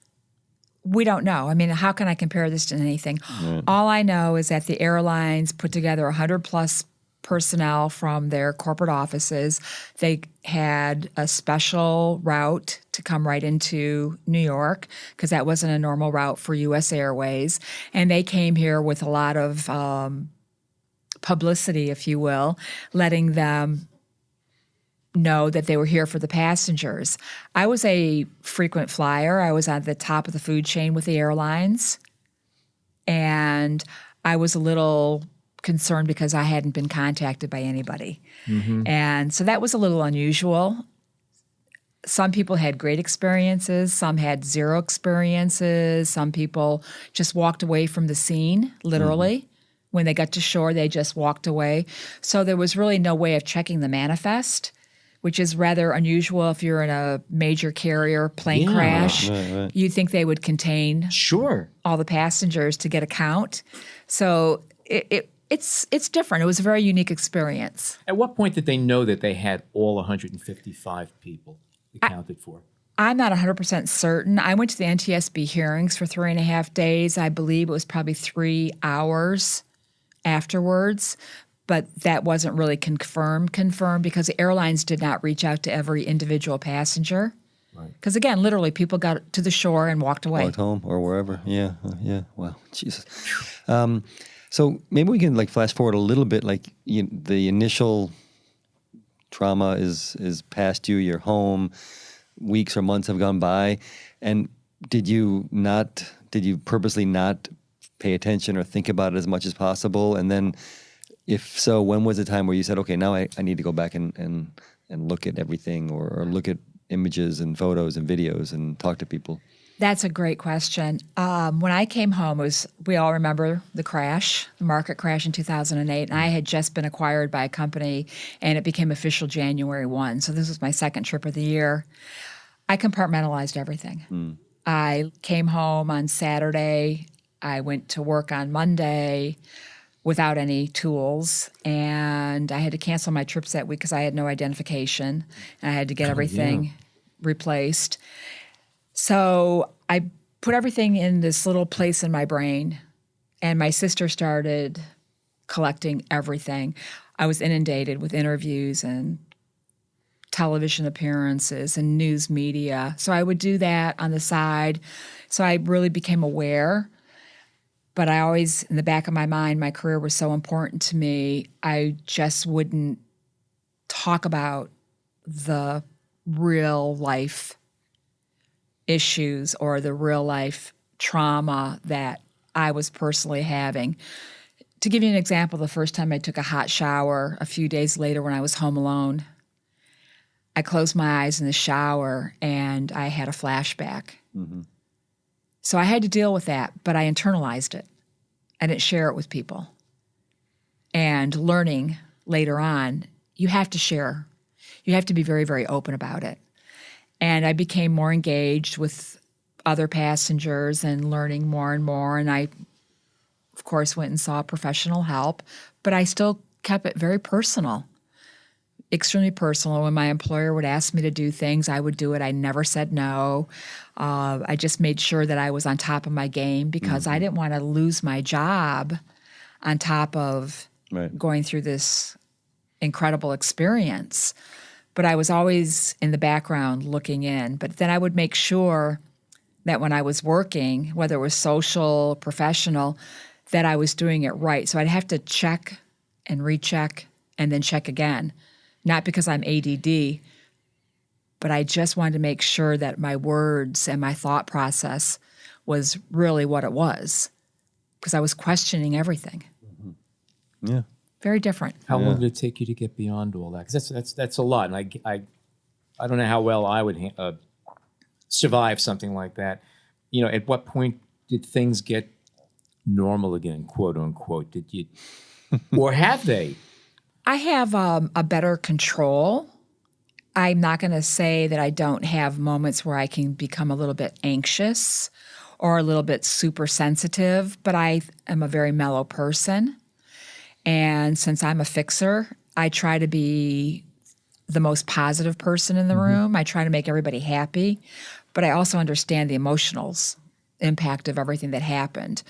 we don't know. I mean, how can I compare this to anything? All I know is that the airlines put together 100 plus personnel from their corporate offices. They had a special route to come right into New York because that wasn't a normal route for U.S. Airways. And they came here with a lot of publicity, if you will, letting them know that they were here for the passengers. I was a frequent flyer. I was at the top of the food chain with the airlines. And I was a little concerned because I hadn't been contacted by anybody. And so that was a little unusual. Some people had great experiences. Some had zero experiences. Some people just walked away from the scene, literally. When they got to shore, they just walked away. So there was really no way of checking the manifest, which is rather unusual if you're in a major carrier plane crash. Right. You'd think they would contain all the passengers to get a count. So it's different. It was a very unique experience. At what point did they know that they had all 155 people accounted for? I'm not 100% certain. I went to the NTSB hearings for 3.5 days. I believe it was probably 3 hours afterwards, but that wasn't really confirmed because the airlines did not reach out to every individual passenger. Because again, literally, people got to the shore and walked away. Walked home or wherever. Yeah. Wow. Jesus. So maybe we can flash forward a little bit. The initial trauma is past you. You're home. Weeks or months have gone by, and did you purposely not pay attention or think about it as much as possible? And then, if so, when was the time where you said, "Okay, now I need to go back and look at everything, or look at images and photos and videos and talk to people"? That's a great question. When I came home, we all remember the market crash in 2008, and I had just been acquired by a company, and it became official January 1. So this was my second trip of the year. I compartmentalized everything. I came home on Saturday. I went to work on Monday without any tools, and I had to cancel my trips that week because I had no identification, and I had to get everything replaced. So I put everything in this little place in my brain, and my sister started collecting everything. I was inundated with interviews and television appearances and news media. So I would do that on the side. So I really became aware. But I always, in the back of my mind, my career was so important to me, I just wouldn't talk about the real life issues or the real life trauma that I was personally having. To give you an example, the first time I took a hot shower a few days later when I was home alone, I closed my eyes in the shower and I had a flashback. So I had to deal with that, but I internalized it. I didn't share it with people. And learning later on, you have to share. You have to be very, very open about it. And I became more engaged with other passengers and learning more and more. And I, of course, went and saw professional help, but I still kept it very personal, extremely personal. When my employer would ask me to do things, I would do it. I never said no. I just made sure that I was on top of my game because I didn't want to lose my job on top of going through this incredible experience. But I was always in the background looking in. But then I would make sure that when I was working, whether it was social, professional, that I was doing it right. So I'd have to check and recheck and then check again. Not because I'm ADD, but I just wanted to make sure that my words and my thought process was really what it was, because I was questioning everything. Yeah. Very different. How long did it take you to get beyond all that? Because that's a lot, and I don't know how well I would survive something like that. At what point did things get normal again, quote unquote? Did you, or have they? I have a better control. I'm not going to say that I don't have moments where I can become a little bit anxious or a little bit super sensitive, but I am a very mellow person. And since I'm a fixer, I try to be the most positive person in the room. I try to make everybody happy, but I also understand the emotional impact of everything that happened.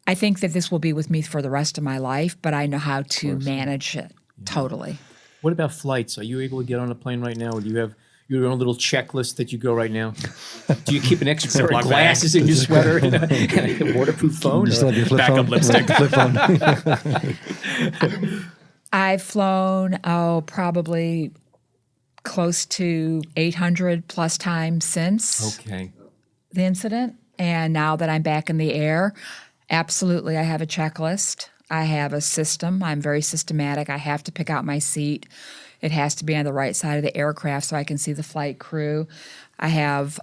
I think that this will be with me for the rest of my life, but I know how to manage it totally. What about flights? Are you able to get on a plane right now, or do you have your own little checklist that you go right now? Do you keep an extra pair of glasses in your sweater and a waterproof phone? Just like your flip Backup phone. lipstick. Flip phone. I've flown, probably close to 800 plus times since Okay. the incident. And now that I'm back in the air, absolutely, I have a checklist. I have a system. I'm very systematic. I have to pick out my seat. It has to be on the right side of the aircraft so I can see the flight crew. I have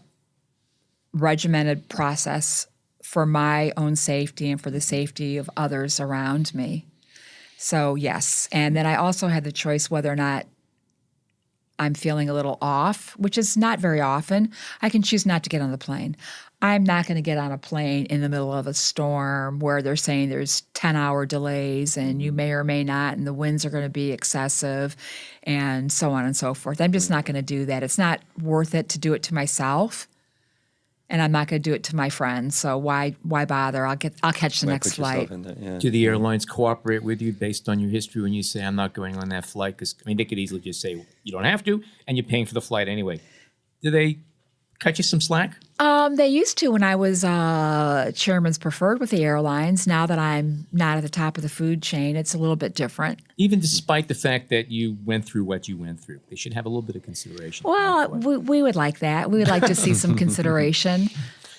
regimented process for my own safety and for the safety of others around me. So, yes. And then I also had the choice whether or not I'm feeling a little off, which is not very often. I can choose not to get on the plane. I'm not going to get on a plane in the middle of a storm where they're saying there's 10-hour delays and you may or may not, and the winds are going to be excessive and so on and so forth. I'm just not going to do that. It's not worth it to do it to myself, and I'm not going to do it to my friends. So why bother? I'll catch the next Put yourself flight. in there, yeah. Do the airlines cooperate with you based on your history when you say, I'm not going on that flight? Because, I mean, they could easily just say, you don't have to, and you're paying for the flight anyway. Do they cut you some slack? They used to when I was chairman's preferred with the airlines. Now that I'm not at the top of the food chain, it's a little bit different. Even despite the fact that you went through what you went through, they should have a little bit of consideration. Well, we would like that. We would like to see some consideration.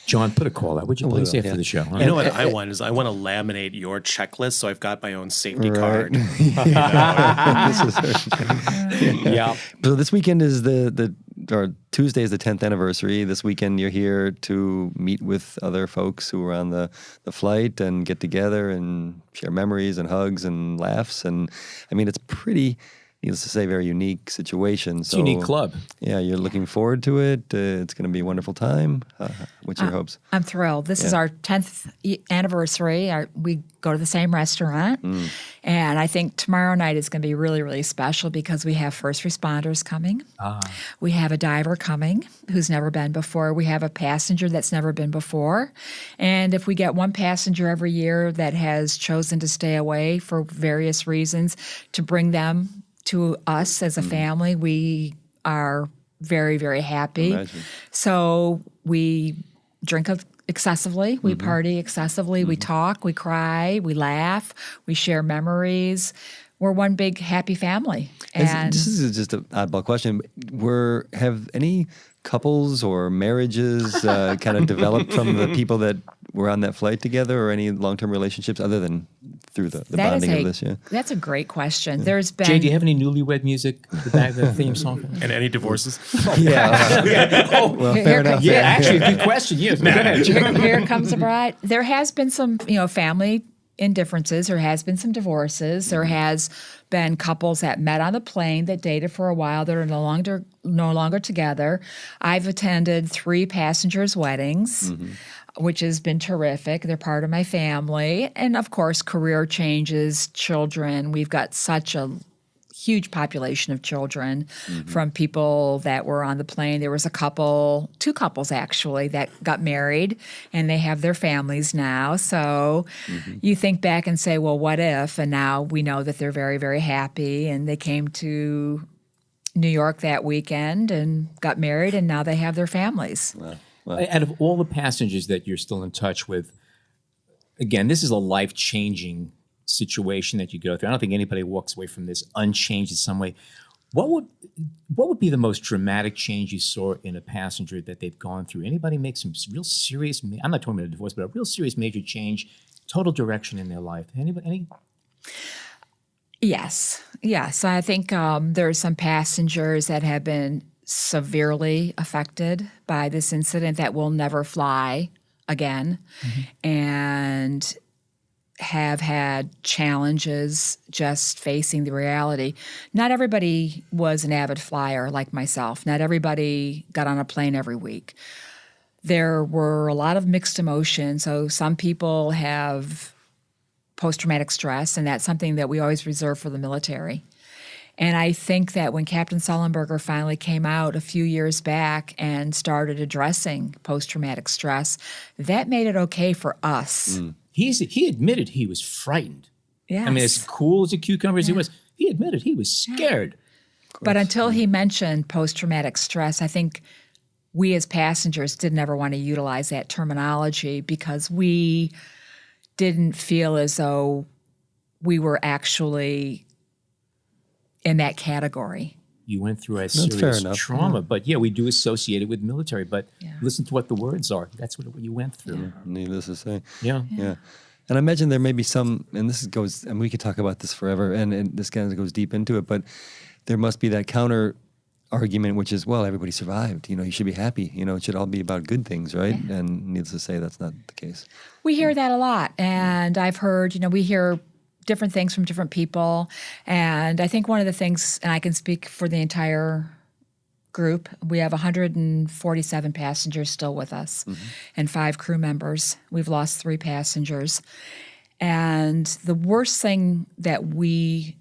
John, put a call out, would you please, after the show? Huh? You know what I want is I want to laminate your checklist so I've got my own safety Right. card. Yeah. So this weekend is or Tuesday is the 10th anniversary. This weekend you're here to meet with other folks who were on the flight and get together and share memories and hugs and laughs. And I mean, it's pretty, needless to say, very unique situation. It's a unique club. Yeah, you're looking forward to it. It's going to be a wonderful time. What's your hopes? I'm thrilled. This is our 10th anniversary. We go to the same restaurant. And I think tomorrow night is going to be really, really special because we have first responders coming. We have a diver coming who's never been before. We have a passenger that's never been before. And if we get one passenger every year that has chosen to stay away for various reasons, to bring them to us as a family, we are very, very happy. Imagine. So we drink excessively, we party excessively, we talk, we cry, we laugh, we share memories. We're one big happy family. And This is just an oddball question. Have any couples or marriages kind of developed from the people that were on that flight together, or any long-term relationships other than through the bonding of this? Yeah. That's a great question. There's been Jay, do you have any newlywed music? The theme song? And any divorces? Yeah. Well, fair enough. Yeah, actually, good question. Yes, go ahead. Here comes a bride. There has been some, family indifferences. There has been some divorces. There has been couples that met on the plane that dated for a while that are no longer together. I've attended 3 passengers' weddings, which has been terrific. They're part of my family. And of course, career changes, children. We've got such a huge population of children from people that were on the plane. There was 2 couples actually, that got married, and they have their families now. So you think back and say, well, what if? And now we know that they're very, very happy, and they came to New York that weekend and got married, and now they have their families. Out of all the passengers that you're still in touch with, again, this is a life-changing situation that you go through. I don't think anybody walks away from this unchanged in some way. What would be the most dramatic change you saw in a passenger that they've gone through? Anybody make some real serious, I'm not talking about a divorce, but a real serious major change, total direction in their life? Anybody? Yes. I think there are some passengers that have been severely affected by this incident that will never fly again, and have had challenges just facing the reality. Not everybody was an avid flyer like myself. Not everybody got on a plane every week. There were a lot of mixed emotions. So some people have post-traumatic stress, and that's something that we always reserve for the military. And I think that when Captain Sullenberger finally came out a few years back and started addressing post-traumatic stress, that made it okay for us. He admitted he was frightened. Yes. I mean, as cool as a cucumber as he was, he admitted he was scared. But until he mentioned post-traumatic stress, I think we as passengers didn't ever want to utilize that terminology because we didn't feel as though we were actually in that category. You went through a That's fair serious enough. trauma, but we do associate it with military. But listen to what the words are. That's what you went through. Needless to say. Yeah. Yeah. And I imagine there may be some, and this goes, and we could talk about this forever, and this kind of goes deep into it, but there must be that counter argument, which is, well, everybody survived. You should be happy. It should all be about good things, right? Yeah. And needless to say, that's not the case. We hear that a lot. And I've heard, we hear different things from different people. And I think one of the things, and I can speak for the entire group, we have 147 passengers still with us and 5 crew members. We've lost 3 passengers. And the worst thing that we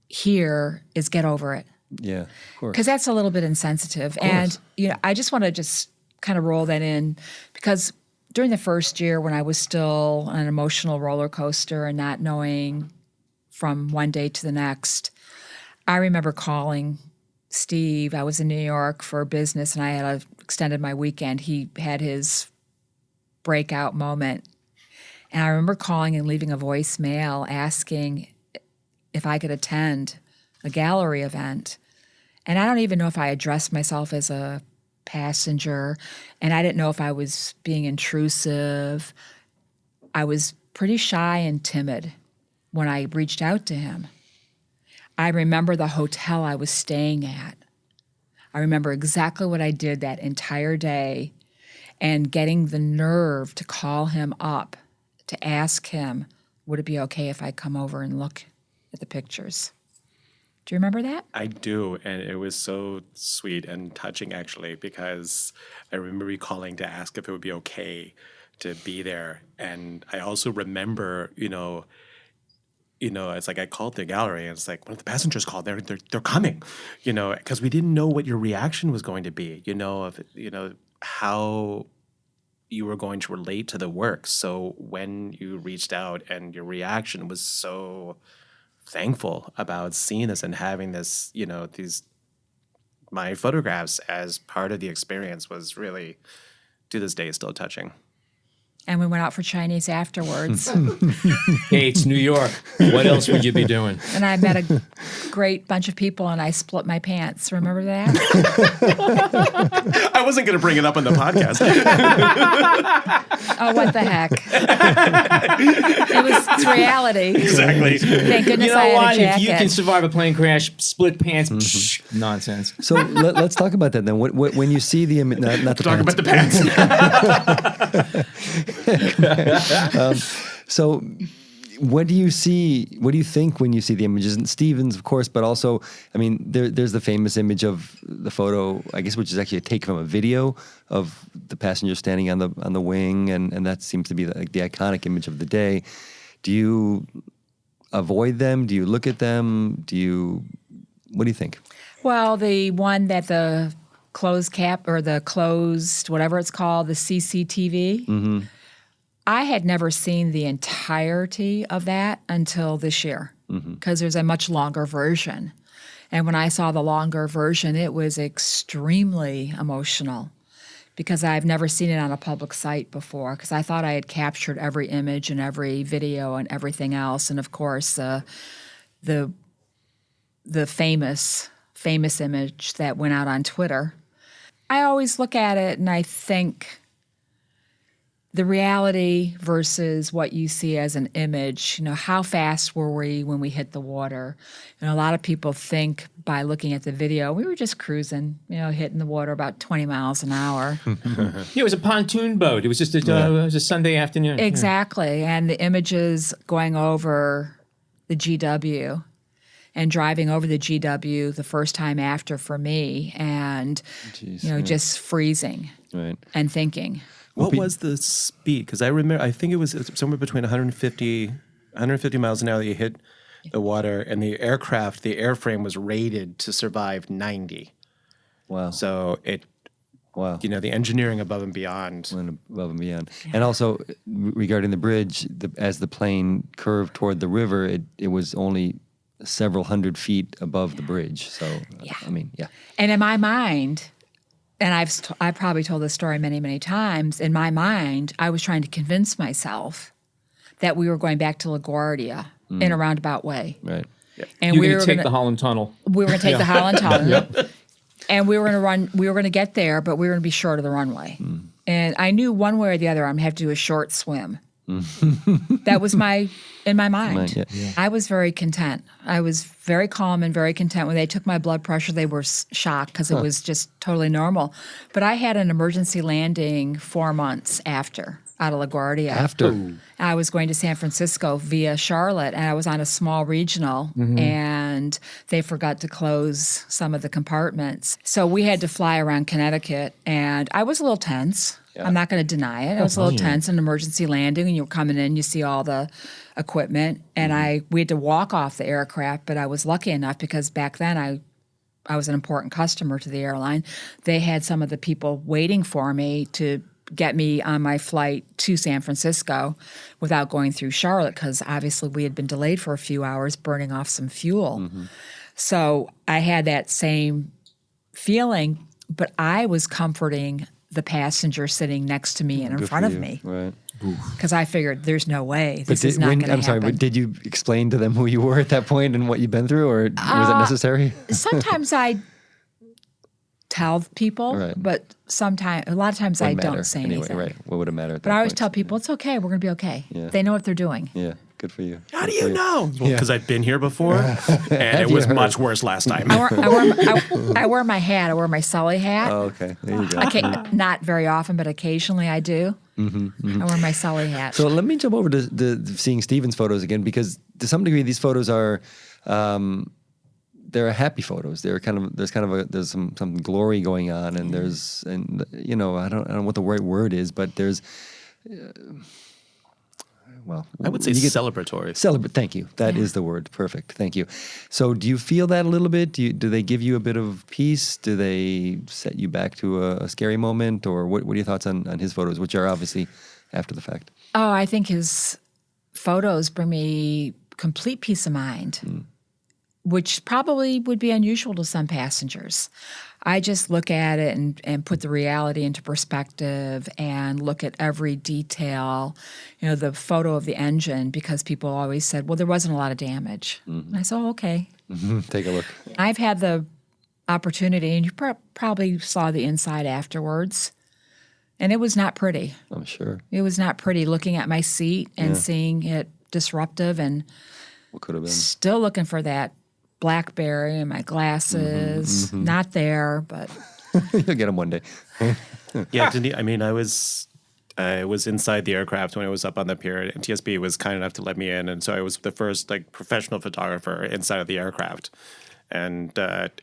hear is get over it. Yeah, of course. Because that's a little bit insensitive. And, I just want to just kind of roll that in because during the first year when I was still on an emotional roller coaster and not knowing from one day to the next, I remember calling Steve. I was in New York for business and I had extended my weekend. He had his breakout moment. And I remember calling and leaving a voicemail asking if I could attend a gallery event. And I don't even know if I addressed myself as a passenger, and I didn't know if I was being intrusive. I was pretty shy and timid when I reached out to him. I remember the hotel I was staying at. I remember exactly what I did that entire day and getting the nerve to call him up to ask him, would it be okay if I come over and look at the pictures? Do you remember that? I do, and it was so sweet and touching, actually, because I remember you calling to ask if it would be okay to be there. And I also remember, it's like I called the gallery, and it's like one of the passengers called. They're coming, because we didn't know what your reaction was going to be, how you were going to relate to the work. So when you reached out and your reaction was so thankful about seeing this and having this, my photographs as part of the experience was really, to this day, still touching. And we went out for Chinese afterwards. Hey, it's New York. What else would you be doing? And I met a great bunch of people and I split my pants. Remember that? I wasn't going to bring it up on the podcast. Oh, what the heck. It's reality. Exactly. Thank goodness You know I had what? a jacket. If you can survive a plane crash, split pants, nonsense. So let's talk about that then. When you see the image, not the Talk pants. about the pants. So what do you see? What do you think when you see the images? And Stevens, of course, but also, there's the famous image of the photo, I guess, which is actually a take from a video of the passenger standing on the wing, and that seems to be the iconic image of the day. Do you avoid them? Do you look at them? What do you think? Well, the one that the closed cap or the closed, whatever it's called, the CCTV, I had never seen the entirety of that until this year because there's a much longer version. And when I saw the longer version, it was extremely emotional because I've never seen it on a public site before because I thought I had captured every image and every video and everything else. And of course, the famous image that went out on Twitter. I always look at it and I think the reality versus what you see as an image, how fast were we when we hit the water? And a lot of people think by looking at the video, we were just cruising, hitting the water about 20 miles an hour. It was a pontoon boat. It was just it was a Sunday afternoon. Exactly. And the images going over the GW and driving over the GW the first time after for me and, just freezing and thinking. What was the speed? Because I think it was somewhere between 150 150 miles an hour that you hit the water, and the airframe was rated to survive 90. Wow. So Wow. the engineering above and beyond. Went above and beyond. And also regarding the bridge, as the plane curved toward the river, it was only several hundred feet above the bridge. So, I mean, yeah. And in my mind, and I've probably told this story many, many times, in my mind, I was trying to convince myself that we were going back to LaGuardia in a roundabout way. Right. And You're we going were to take gonna, the Holland Tunnel. We were going to take the Holland Tunnel. And we were going to run, we were going to get there, but we were going to be short of the runway. And I knew one way or the other I'm going to have to do a short swim. That was in my mind. Yeah. I was very content. I was very calm and very content. When they took my blood pressure, they were shocked because it was just totally normal. But I had an emergency landing 4 months after, out of LaGuardia. After. I was going to San Francisco via Charlotte, and I was on a small regional, and they forgot to close some of the compartments. So we had to fly around Connecticut, and I was a little tense. I'm not going to deny it. I was a little tense, an emergency landing, and you're coming in, you see all the equipment, and we had to walk off the aircraft, but I was lucky enough because back then I was an important customer to the airline. They had some of the people waiting for me to get me on my flight to San Francisco without going through Charlotte because obviously we had been delayed for a few hours burning off some fuel. So I had that same feeling, but I was comforting the passenger sitting next to me and in front of me. Right. Because I figured there's no way this is not going to happen. I'm sorry, but did you explain to them who you were at that point and what you've been through, or was it necessary? Sometimes I tell people, but a lot of times I don't say anything. Right. What would it matter at that But I always point? tell people, it's okay, we're going to be okay. Yeah. They know what they're doing. Yeah, good for you. How do you know? Well, because I've been here before, and it was much worse last time. I wear my hat. I wear my Sully hat. Oh, okay. There you go. Not very often, but occasionally I do. I wear my Sully hat. So let me jump over to seeing Stephen's photos again, because to some degree these photos are they're happy photos. They're there's some glory going on, and I don't know what the right word is, but there's I would say celebratory. Thank you. That is the word. Perfect. Thank you. So do you feel that a little bit? Do they give you a bit of peace? Do they set you back to a scary moment? Or what are your thoughts on his photos, which are obviously after the fact? Oh, I think his photos bring me complete peace of mind, which probably would be unusual to some passengers. I just look at it and put the reality into perspective and look at every detail, the photo of the engine, because people always said, well, there wasn't a lot of damage. And I said, oh, okay. Take a look. I've had the opportunity, and you probably saw the inside afterwards, and it was not pretty. I'm sure. It was not pretty looking at my seat and seeing it disruptive and What could have been? still looking for that BlackBerry and my glasses. Not there, but You'll get them one day. Yeah, I mean, I was inside the aircraft when it was up on the pier, and TSB was kind enough to let me in, and so I was the first professional photographer inside of the aircraft, and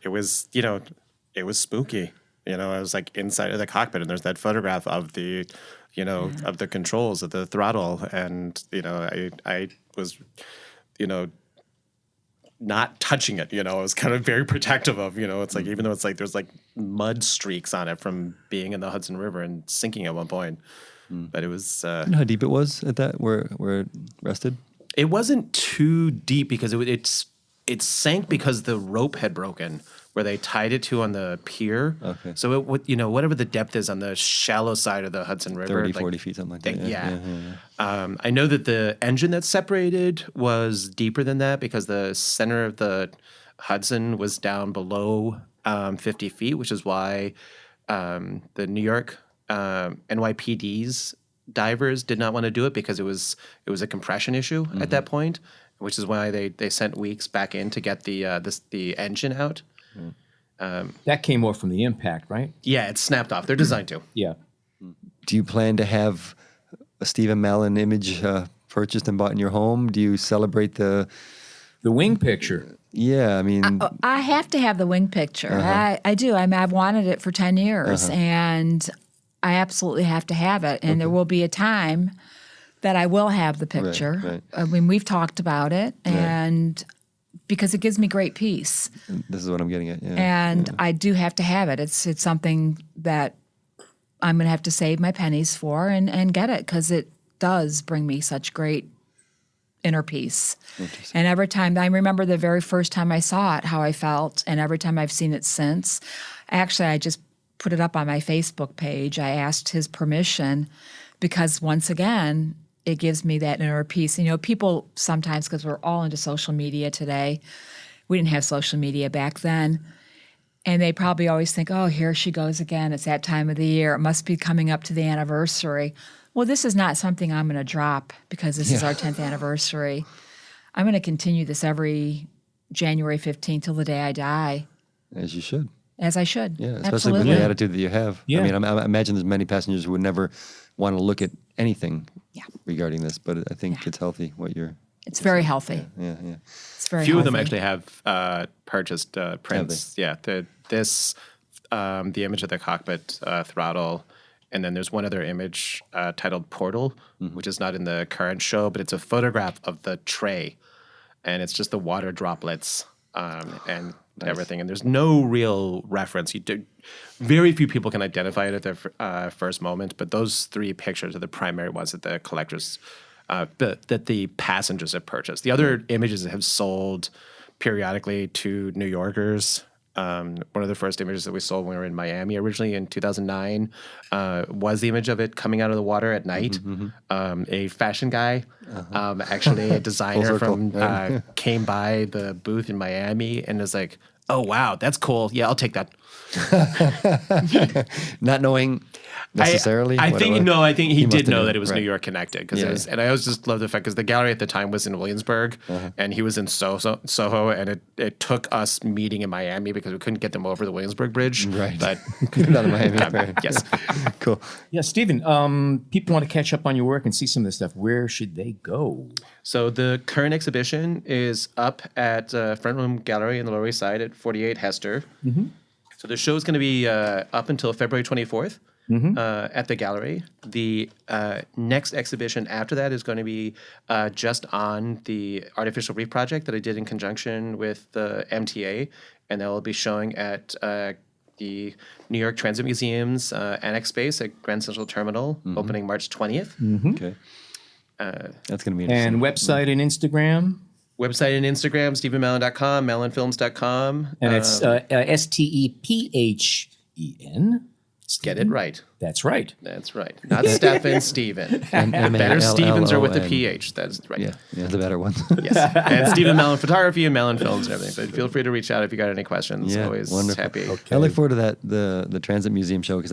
it was it was spooky. I was inside of the cockpit, and there's that photograph of the of the controls of the throttle, and I was not touching it, I was kind of very protective of, it's even though it's there's mud streaks on it from being in the Hudson River and sinking at one point. But it was. You know how deep it was at that, where it rested? It wasn't too deep because it sank because the rope had broken where they tied it to on the pier. Okay. So whatever the depth is on the shallow side of the Hudson River. 30, 40 feet, something like that. Yeah. I know that the engine that separated was deeper than that because the center of the Hudson was down below 50 feet, which is why the New York NYPD's divers did not want to do it because it was a compression issue at that point, which is why they sent Weeks back in to get the engine out. That came more from the impact, right? Yeah, it snapped off. They're designed to. Yeah. Do you plan to have a Stephen Mallon image purchased and bought in your home? Do you celebrate the wing picture? Yeah, I mean... I have to have the wing picture. I do. I mean, I've wanted it for 10 years, and I absolutely have to have it. And there will be a time that I will have the picture. right. I mean, we've talked about it, and because it gives me great peace. This is what I'm getting at. Yeah. And I do have to have it. It's something that I'm going to have to save my pennies for and get it, because it does bring me such great inner peace. And every time, I remember the very first time I saw it, how I felt, and every time I've seen it since. Actually, I just put it up on my Facebook page. I asked his permission because, once again, it gives me that inner peace. You know, people sometimes, because we're all into social media today, we didn't have social media back then, and they probably always think, oh, here she goes again. It's that time of the year. It must be coming up to the anniversary. Well, this is not something I'm going to drop because this is our 10th anniversary. I'm going to continue this every January 15th till the day I die. As you should. As I should. Yeah, especially Absolutely. with the attitude that you have. Yeah. I mean, I imagine there's many passengers who would never want to look at anything regarding this, but I think it's healthy what you're... It's very healthy. Yeah. It's very Few healthy. of them actually have purchased prints. Yeah, the image of the cockpit throttle, and then there's one other image titled Portal, which is not in the current show, but it's a photograph of the tray, and it's just the water droplets and everything. And there's no real reference. Very few people can identify it at their first moment, but those three pictures are the primary ones that the collectors, that the passengers have purchased. The other images have sold periodically to New Yorkers. One of the first images that we sold when we were in Miami originally in 2009 was the image of it coming out of the water at night. A fashion guy, actually a designer came by the booth in Miami and was like, oh, wow, that's cool. Yeah, I'll take that. Not knowing necessarily. I think he must did have know known. that it was Right. New York connected because Yeah. and I always just love the fact because the gallery at the time was in Williamsburg and he was in Soho, and it took us meeting in Miami because we couldn't get them over the Williamsburg Bridge. Right. But Not in Miami. Right. yes. Cool. Yeah, Stephen, people want to catch up on your work and see some of this stuff. Where should they go? So the current exhibition is up at Front Room Gallery in the Lower East Side at 48 Hester. So the show is going to be up until February 24th at the gallery. The next exhibition after that is going to be just on the Artificial Reef project that I did in conjunction with the MTA, and that will be showing at the New York Transit Museum's annex space at Grand Central Terminal, opening March 20th. Okay. That's going to be interesting. And website and Instagram? Website and Instagram, StephenMallon.com, MallonFilms.com. And it's STEPHEN. Get it right. That's right. That's right. Not Stephen, Stephen. M-A-L-L-O-N. Better Stevens are with the PH. That's right. Yeah, the better one. Yes. And Stephen Mallon Photography and Mallon Films and everything. But feel free to reach out if you got any questions. Yeah, Always wonderful. happy. I look forward to that, the Transit Museum show, because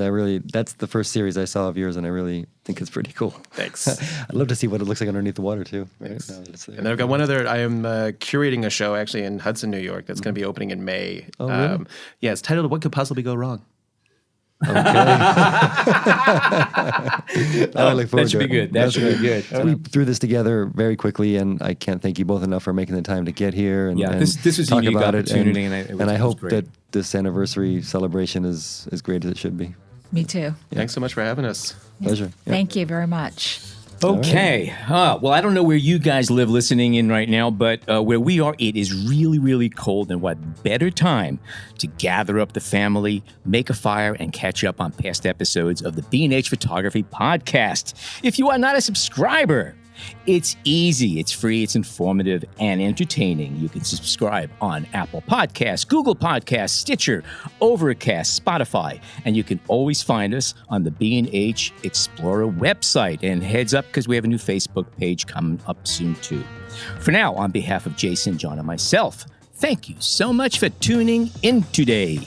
that's the first series I saw of yours, and I really think it's pretty cool. Thanks. I'd love to see what it looks like underneath the water, too. Right? Now that it's there. And then I've got one other. I am curating a show actually in Hudson, New York that's going to be opening in May. Oh, really? Yeah, it's titled "What Could Possibly Go Wrong." I look forward That should to be it. good. That should be good. We threw this together very quickly, and I can't thank you both enough for making the time to get here and, Yeah, and this was a talk unique about opportunity, it. and I it was hope great. that this anniversary celebration is as great as it should be. Me too. Thanks so much for having us. Pleasure. Yeah. Thank you very much. Okay. Well, I don't know where you guys live listening in right now, but where we are, it is really, really cold. And what better time to gather up the family, make a fire, and catch up on past episodes of the B&H Photography Podcast. If you are not a subscriber, it's easy, it's free, it's informative, and entertaining. You can subscribe on Apple Podcasts, Google Podcasts, Stitcher, Overcast, Spotify, and you can always find us on the B&H Explorer website. And heads up, because we have a new Facebook page coming up soon, too. For now, on behalf of Jason, John, and myself, thank you so much for tuning in today.